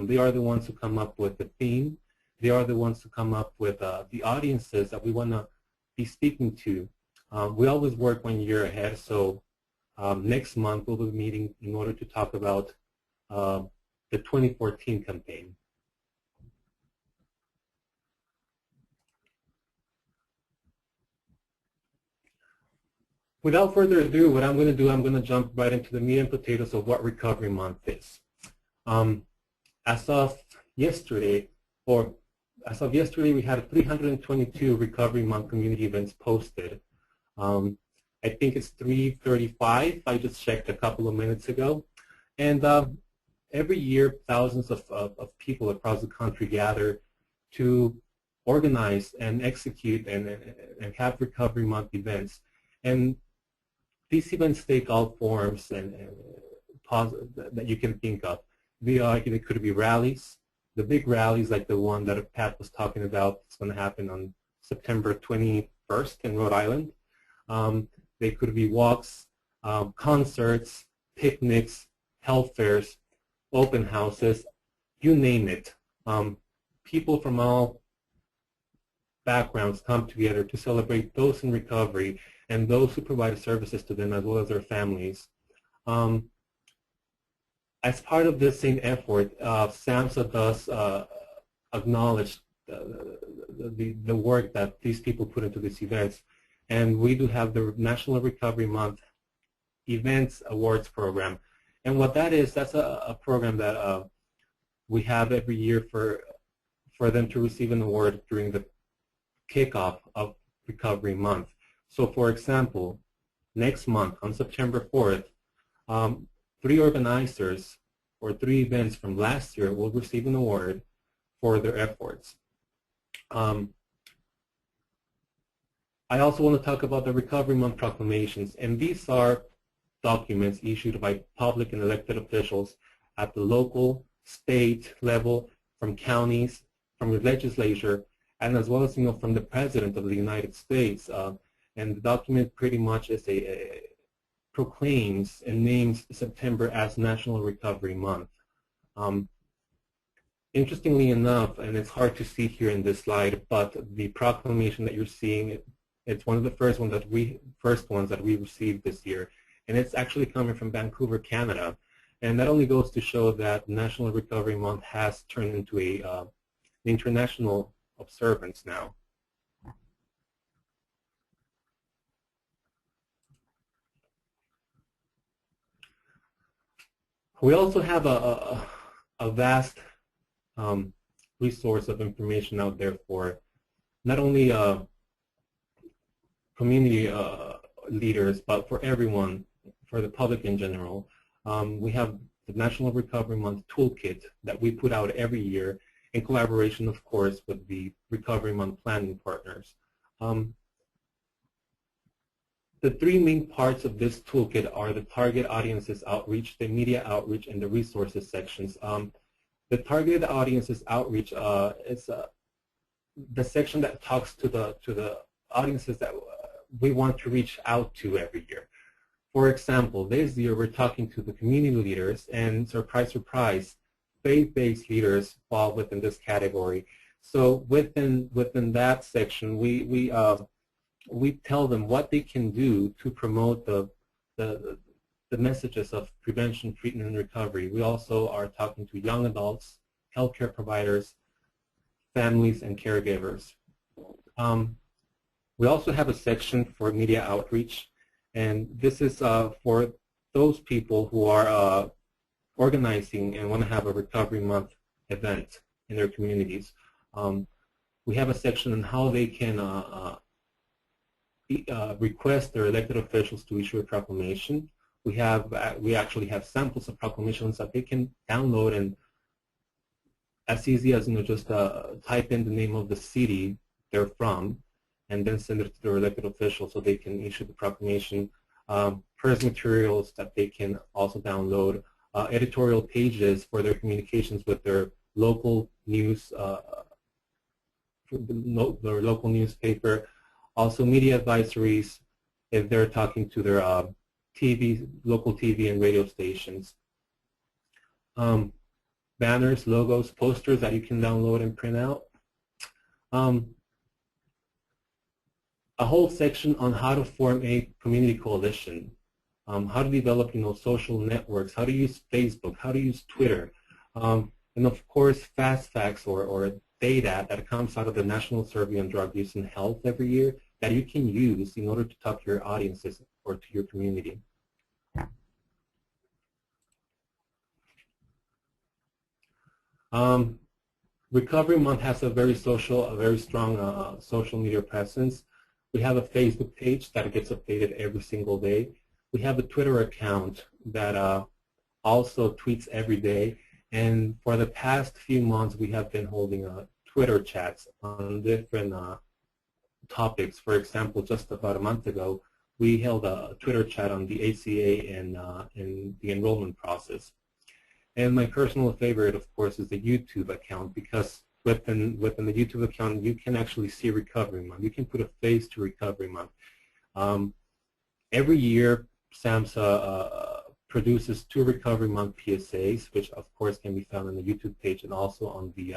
They are the ones who come up with the theme. They are the ones who come up with the audiences that we want to be speaking to. We always work 1 year ahead, so next month we'll be meeting in order to talk about the 2014 campaign. Without further ado, what I'm going to do, I'm going to jump right into the meat and potatoes of what Recovery Month is. As of yesterday, we had 322 Recovery Month community events posted. I think it's 335. I just checked a couple of minutes ago. And every year, thousands of people across the country gather to organize and execute and have Recovery Month events. And these events take all forms and that you can think of. They could be rallies. The big rallies like the one that Pat was talking about, it's going to happen on September 21st in Rhode Island. They could be walks, concerts, picnics, health fairs, open houses, you name it. People from all backgrounds come together to celebrate those in recovery and those who provide services to them as well as their families. As part of this same effort, SAMHSA does acknowledge the work that these people put into these events. And we do have the National Recovery Month Events Awards Program. And what that is, that's a program that we have every year for them to receive an award during the kickoff of Recovery Month. So for example, next month on September 4th, 3 organizers or 3 events from last year will receive an award for their efforts. I also want to talk about the Recovery Month proclamations, and these are documents issued by public and elected officials at the local, state level, from counties, from the legislature, and as well as from the President of the United States. And the document pretty much is proclaims and names September as National Recovery Month. Interestingly enough, and it's hard to see here in this slide, but the proclamation that you're seeing, it's one of the first ones that we received this year, and it's actually coming from Vancouver, Canada. And that only goes to show that National Recovery Month has turned into an international observance now. We also have a vast resource of information out there for not only community leaders, but for everyone, for the public in general. We have the National Recovery Month Toolkit that we put out every year in collaboration, of course, with the Recovery Month planning partners. The three main parts of this toolkit are the target audiences outreach, the media outreach, and the resources sections. The targeted audiences outreach is the section that talks to the audiences that we want to reach out to every year. For example, this year we're talking to the community leaders, and surprise, surprise, faith-based leaders fall within this category. So within that section, we tell them what they can do to promote the messages of prevention, treatment, and recovery. We also are talking to young adults, healthcare providers, families, and caregivers. We also have a section for media outreach, and this is for those people who are organizing and want to have a Recovery Month event in their communities. We have a section on how they can request their elected officials to issue a proclamation. We actually have samples of proclamations that they can download, and as easy as just type in the name of the city they're from, and then send it to their elected official so they can issue the proclamation. Press materials that they can also download, editorial pages for their communications with their local news, their local newspaper. Also media advisories if they're talking to their local TV and radio stations. Banners, logos, posters that you can download and print out. A whole section on how to form a community coalition, how to develop social networks, how to use Facebook, how to use Twitter, and of course fast facts or data that comes out of the National Survey on Drug Use and Health every year that you can use in order to talk to your audiences or to your community. Recovery Month has a very strong social media presence. We have a Facebook page that gets updated every single day. We have a Twitter account that also tweets every day. And for the past few months, we have been holding Twitter chats on different topics. For example, just about a month ago, we held a Twitter chat on the ACA and the enrollment process. And my personal favorite, of course, is the YouTube account, because within the YouTube account, you can actually see Recovery Month. You can put a face to Recovery Month. Every year, SAMHSA produces 2 Recovery Month PSAs, which of course can be found on the YouTube page and also on the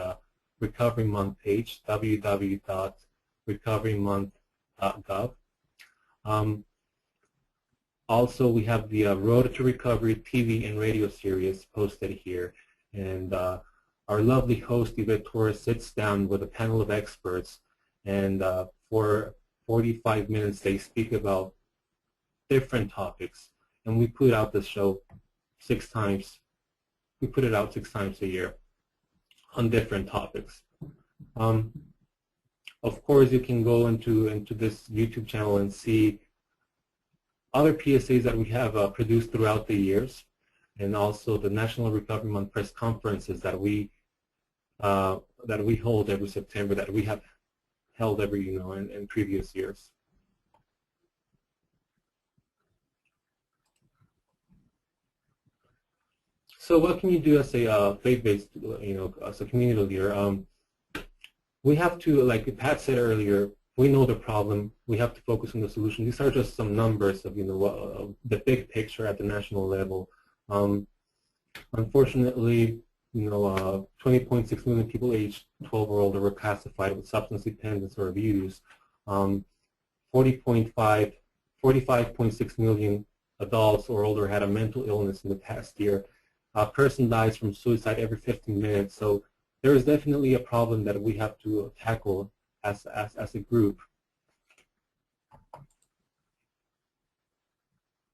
Recovery Month page, www.recoverymonth.gov. Also, we have the Road to Recovery TV and radio series posted here, and our lovely host, Yvette Torres, sits down with a panel of experts, and for 45 minutes they speak about different topics, and we put out the show 6 times. We put it out 6 times a year on different topics. Of course, you can go into this YouTube channel and see other PSAs that we have produced throughout the years, and also the National Recovery Month press conferences that we hold every September, that we have held every in previous years. So what can you do as a faith-based, as a community leader? We have to, like Pat said earlier, we know the problem. We have to focus on the solution. These are just some numbers of the big picture at the national level. Unfortunately, 20.6 million people aged 12 or older were classified with substance dependence or abuse. 45.6 million adults or older had a mental illness in the past year. A person dies from suicide every 15 minutes. So there is definitely a problem that we have to tackle as a group.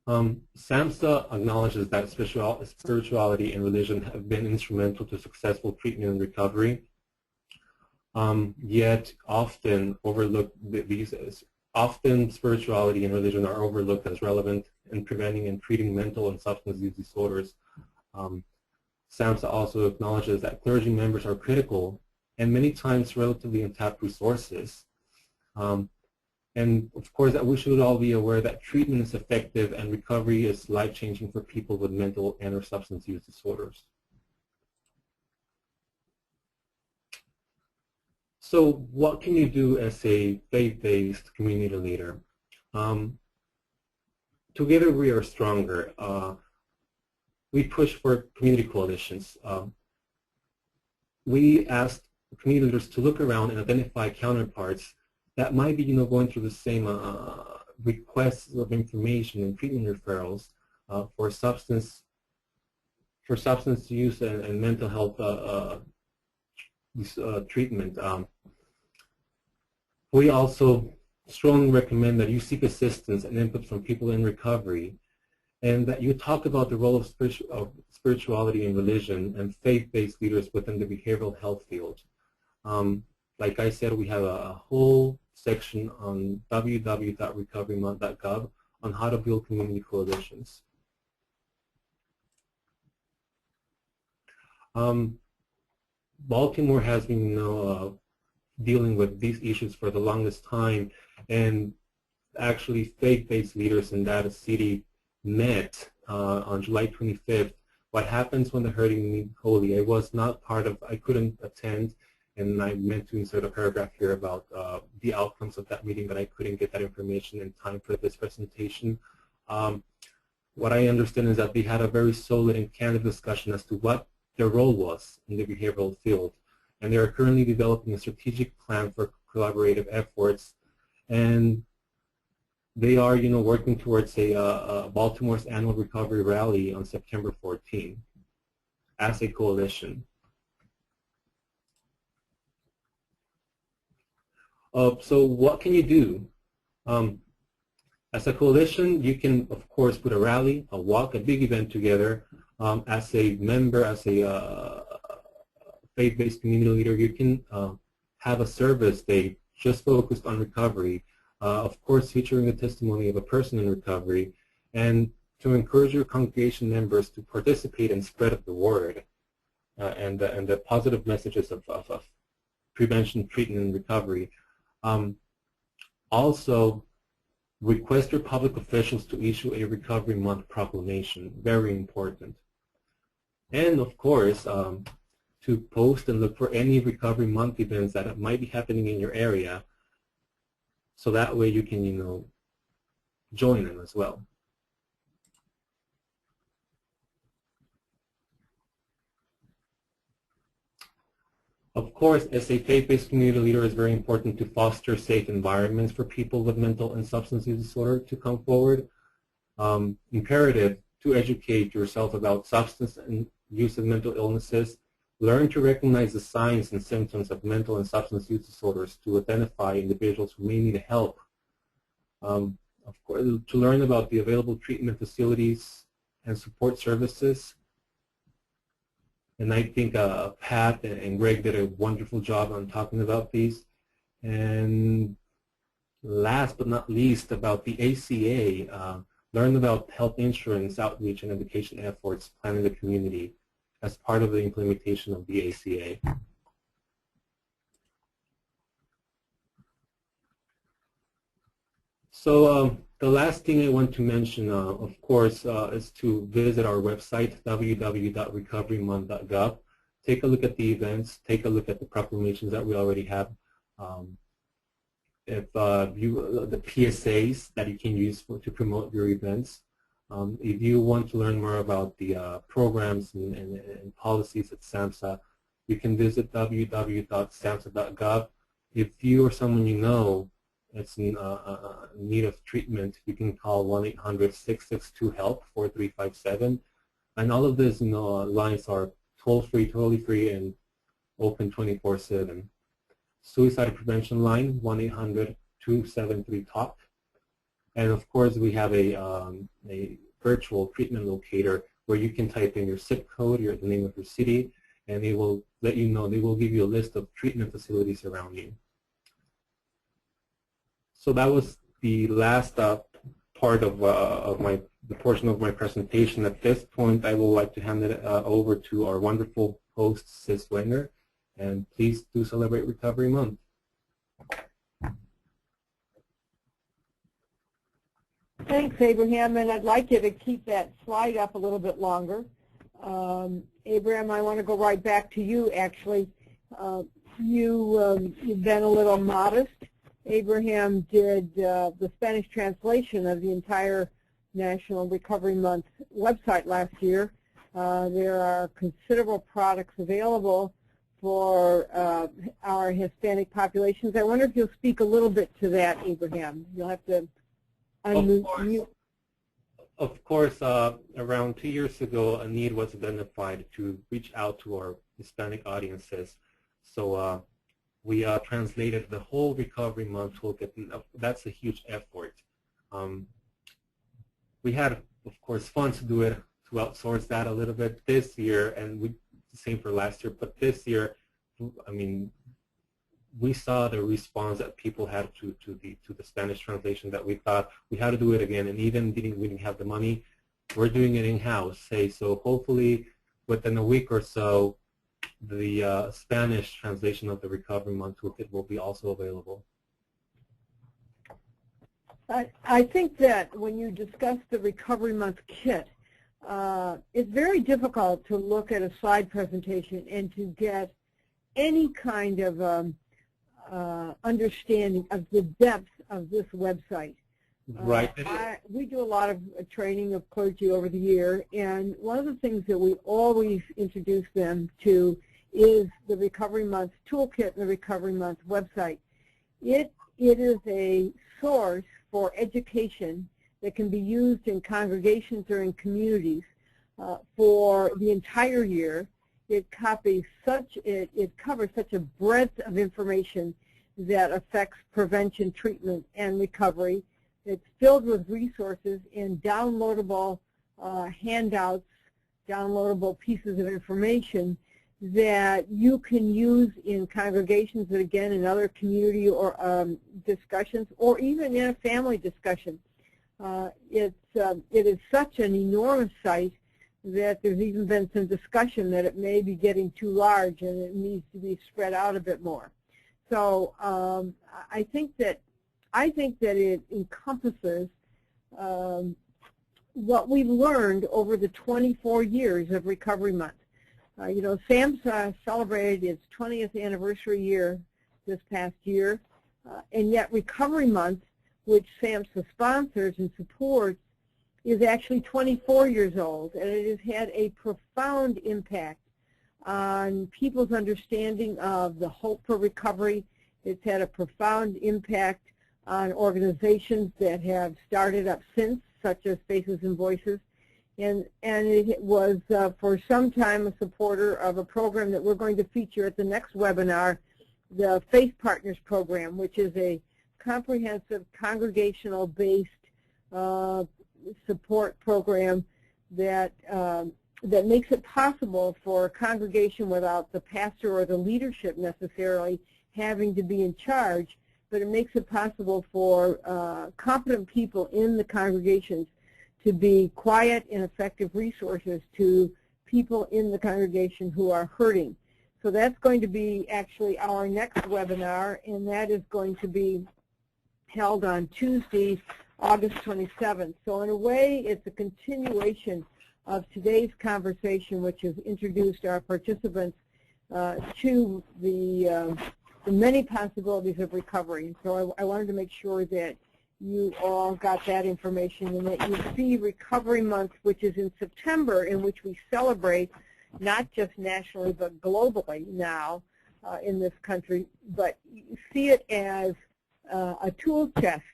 SAMHSA acknowledges that spirituality and religion have been instrumental to successful treatment and recovery, yet often often spirituality and religion are overlooked as relevant in preventing and treating mental and substance use disorders. SAMHSA also acknowledges that clergy members are critical and many times relatively untapped resources. And And of course, that we should all be aware that treatment is effective and recovery is life-changing for people with mental and or substance use disorders. So what can you do as a faith-based community leader? Together we are stronger. We push for community coalitions. We asked community leaders to look around and identify counterparts that might be, going through the same requests of information and treatment referrals for substance use and mental health treatment. We also strongly recommend that you seek assistance and input from people in recovery, and that you talk about the role of spirituality and religion and faith-based leaders within the behavioral health field. Like I said, we have a whole section on www.recoverymonth.gov on how to build community coalitions. Baltimore has been dealing with these issues for the longest time, and actually faith-based leaders in that city met on July 25th. What happens when the hurricane NACoA? I was not part of, I couldn't attend, and I meant to insert a paragraph here about the outcomes of that meeting, but I couldn't get that information in time for this presentation. What I understand is that they had a very solid and candid discussion as to what their role was in the behavioral field, and they are currently developing a strategic plan for collaborative efforts, and they are, working towards Baltimore's annual recovery rally on September 14th as a coalition. So what can you do? As a coalition, you can, of course, put a rally, a walk, a big event together. As a member, as a faith-based community leader, you can have a service day just focused on recovery, of course featuring the testimony of a person in recovery, and to encourage your congregation members to participate and spread the word and the positive messages of prevention, treatment, and recovery. Also, request your public officials to issue a Recovery Month proclamation, very important. And of course, to post and look for any Recovery Month events that might be happening in your area, so that way you can, join them as well. Of course, as a faith-based community leader, it's very important to foster safe environments for people with mental and substance use disorder to come forward. Imperative to educate yourself about substance use and mental illnesses. Learn to recognize the signs and symptoms of mental and substance use disorders to identify individuals who may need help. Of course, to learn about the available treatment facilities and support services. And I think Pat and Greg did a wonderful job on talking about these. And last but not least, about the ACA, learn about health insurance outreach and education efforts planned in the community as part of the implementation of the ACA. So the last thing I want to mention, of course, is to visit our website, www.recoverymonth.gov. Take a look at the events. Take a look at the proclamations that we already have. The PSAs that you can use to promote your events. If you want to learn more about the programs and policies at SAMHSA, you can visit www.samhsa.gov. If you or someone you know is in need of treatment, you can call 1-800-662-HELP 4357. And all of these lines are toll-free, totally free, and open 24/7. Suicide prevention line, 1-800-273-TALK. And of course, we have a virtual treatment locator where you can type in your zip code, the name of your city, and they will let you know, they will give you a list of treatment facilities around you. So that was the last part of the portion of my presentation. At this point, I would like to hand it over to our wonderful host, Sis Wenger, and please do celebrate Recovery Month. Thanks, Abraham, and I'd like you to keep that slide up a little bit longer. Abraham, I want to go right back to you, actually. You've been a little modest. Abraham did the Spanish translation of the entire National Recovery Month website last year. There are considerable products available for our Hispanic populations. I wonder if you'll speak a little bit to that, Abraham. You'll have to unmute. Of course, around 2 years ago, a need was identified to reach out to our Hispanic audiences. So we translated the whole Recovery Month toolkit, and that's a huge effort. We had, of course, funds to do it, to outsource that a little bit this year, and the same for last year. But this year, I mean, we saw the response that people had to the Spanish translation that we thought we had to do it again, and even we didn't have the money, we're doing it in-house. So hopefully within a week or so, the Spanish translation of the Recovery Month toolkit will be also available. I think that when you discuss the Recovery Month kit, it's very difficult to look at a slide presentation and to get any kind of understanding of the depth of this website. Right. We do a lot of training of clergy over the year, and one of the things that we always introduce them to is the Recovery Month toolkit and the Recovery Month website. It is a source for education that can be used in congregations or in communities for the entire year. It covers such a breadth of information that affects prevention, treatment, and recovery. It's filled with resources and downloadable handouts, downloadable pieces of information that you can use in congregations and, again, in other community or discussions, or even in a family discussion. It is such an enormous site that there's even been some discussion that it may be getting too large and it needs to be spread out a bit more. So I think that it encompasses what we've learned over the 24 years of Recovery Month. You know, SAMHSA celebrated its 20th anniversary year this past year, and yet Recovery Month, which SAMHSA sponsors and supports, is actually 24 years old, and it has had a profound impact on people's understanding of the hope for recovery. It's had a profound impact on organizations that have started up since, such as Faces and Voices. And it was for some time a supporter of a program that we're going to feature at the next webinar, the Faith Partners Program, which is a comprehensive congregational-based support program that makes it possible for a congregation without the pastor or the leadership necessarily having to be in charge, but it makes it possible for competent people in the congregations to be quiet and effective resources to people in the congregation who are hurting. So that's going to be actually our next webinar, and that is going to be held on Tuesday, August 27th. So in a way, it's a continuation of today's conversation, which has introduced our participants to the many possibilities of recovery. So I wanted to make sure that you all got that information and that you see Recovery Month, which is in September, in which we celebrate not just nationally but globally now in this country, but see it as a tool chest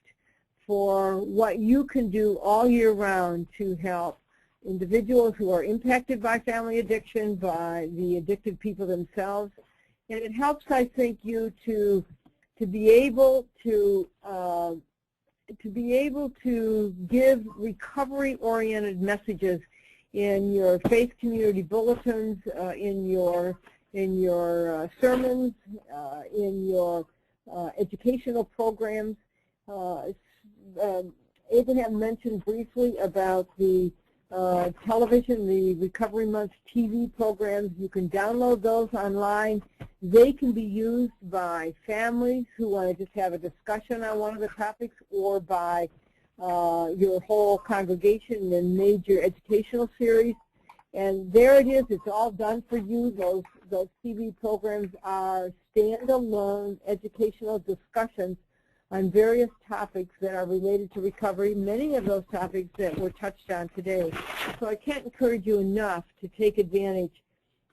for what you can do all year round to help individuals who are impacted by family addiction, by the addicted people themselves. And it helps, I think, you to be able to give recovery-oriented messages in your faith community bulletins, in your sermons, in your educational programs. Abraham mentioned briefly about the television, the Recovery Month TV programs. You can download those online. They can be used by families who want to just have a discussion on one of the topics, or by your whole congregation and made your educational series. And there it is. It's all done for you. Those TV programs are standalone educational discussions on various topics that are related to recovery, many of those topics that were touched on today. So I can't encourage you enough to take advantage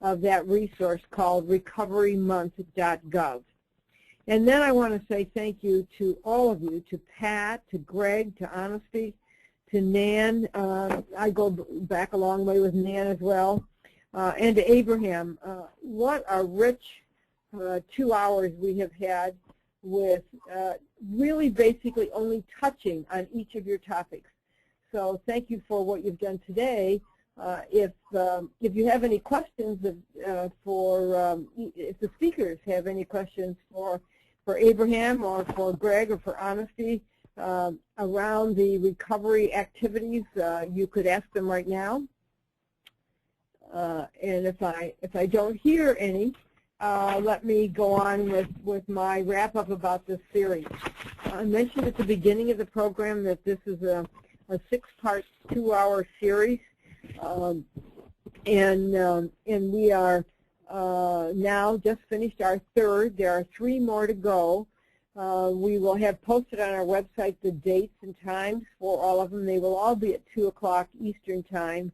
of that resource called recoverymonth.gov. And then I want to say thank you to all of you, to Pat, to Greg, to Honesty, to Nan. I go back a long way with Nan as well, and to Abraham. What a rich 2 hours we have had with really basically only touching on each of your topics. So thank you for what you've done today. If you have any questions, if the speakers have any questions for Abraham or for Greg or for Honesty around the recovery activities, you could ask them right now. And if I don't hear any, let me go on with my wrap-up about this series. I mentioned at the beginning of the program that this is a 6-part, 2-hour series, and we are now just finished our 3rd. There are 3 more to go. We will have posted on our website the dates and times for all of them. They will all be at 2 o'clock Eastern Time.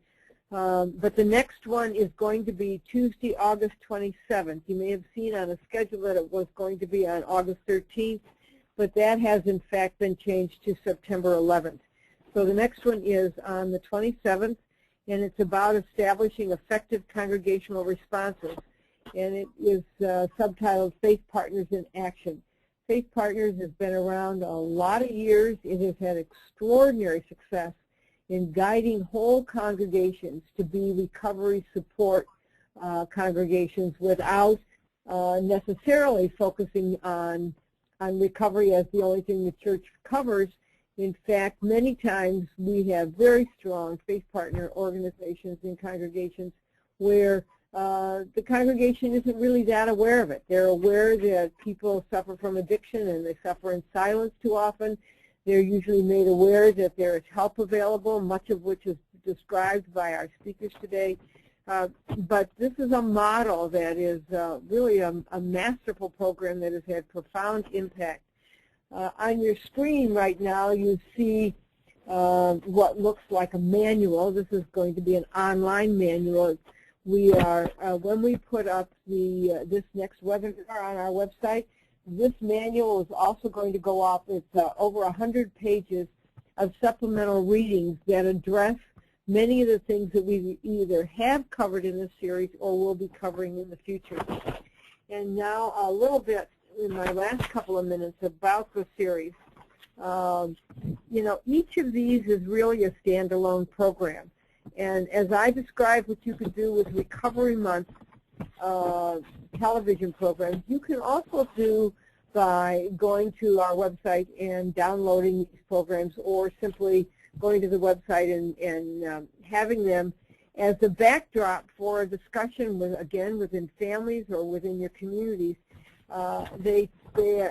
But the next one is going to be Tuesday, August 27th. You may have seen on the schedule that it was going to be on August 13th, but that has in fact been changed to September 11th. So the next one is on the 27th, and it's about establishing effective congregational responses. And it is subtitled Faith Partners in Action. Faith Partners has been around a lot of years. It has had extraordinary success in guiding whole congregations to be recovery support congregations without necessarily focusing on recovery as the only thing the church covers. In fact, many times we have very strong faith partner organizations in congregations where the congregation isn't really that aware of it. They're aware that people suffer from addiction and they suffer in silence too often. They're usually made aware that there is help available, much of which is described by our speakers today. But this is a model that is really a masterful program that has had profound impact. On your screen right now, you see what looks like a manual. This is going to be an online manual. We are, when we put up this next webinar on our website, this manual is also going to go up. It's over 100 pages of supplemental readings that address many of the things that we either have covered in this series or will be covering in the future. And now a little bit in my last couple of minutes about the series. You know, each of these is really a standalone program. And as I described what you could do with Recovery Month television programs, you can also do by going to our website and downloading these programs, or simply going to the website and having them as a backdrop for a discussion with, again, within families or within your communities.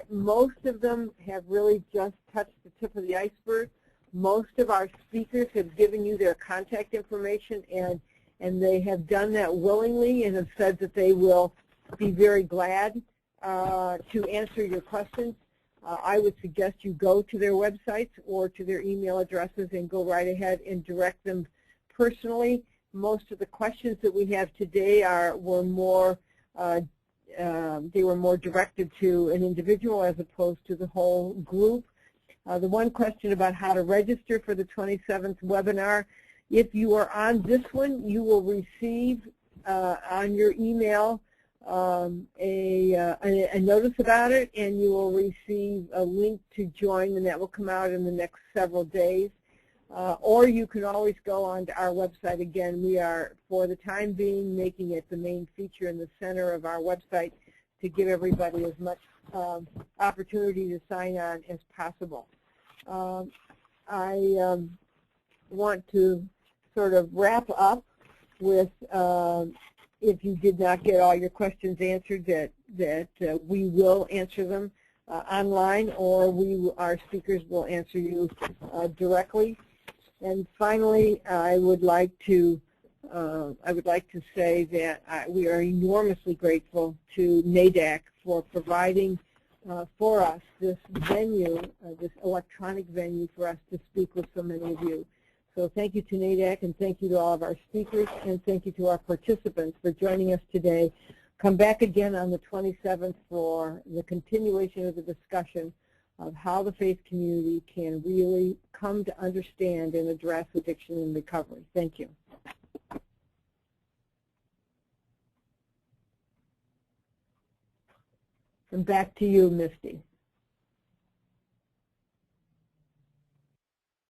Most of them have really just touched the tip of the iceberg. Most of our speakers have given you their contact information, and they have done that willingly and have said that they will be very glad to answer your questions. I would suggest you go to their websites or to their email addresses and go right ahead and direct them personally. Most of the questions that we have today were more directed to an individual as opposed to the whole group. The one question about how to register for the 27th webinar, if you are on this one, you will receive on your email a notice about it, and you will receive a link to join, and that will come out in the next several days. Or you can always go onto our website. Again, we are, for the time being, making it the main feature in the center of our website to give everybody as much opportunity to sign on as possible. I want to sort of wrap up with, if you did not get all your questions answered, that we will answer them online, or our speakers will answer you directly. And finally, I would like to say that we are enormously grateful to NACoA for providing for us this venue, this electronic venue for us to speak with so many of you. So thank you to NACoA, and thank you to all of our speakers, and thank you to our participants for joining us today. Come back again on the 27th for the continuation of the discussion of how the faith community can really come to understand and address addiction and recovery. Thank you. And back to you, Misty.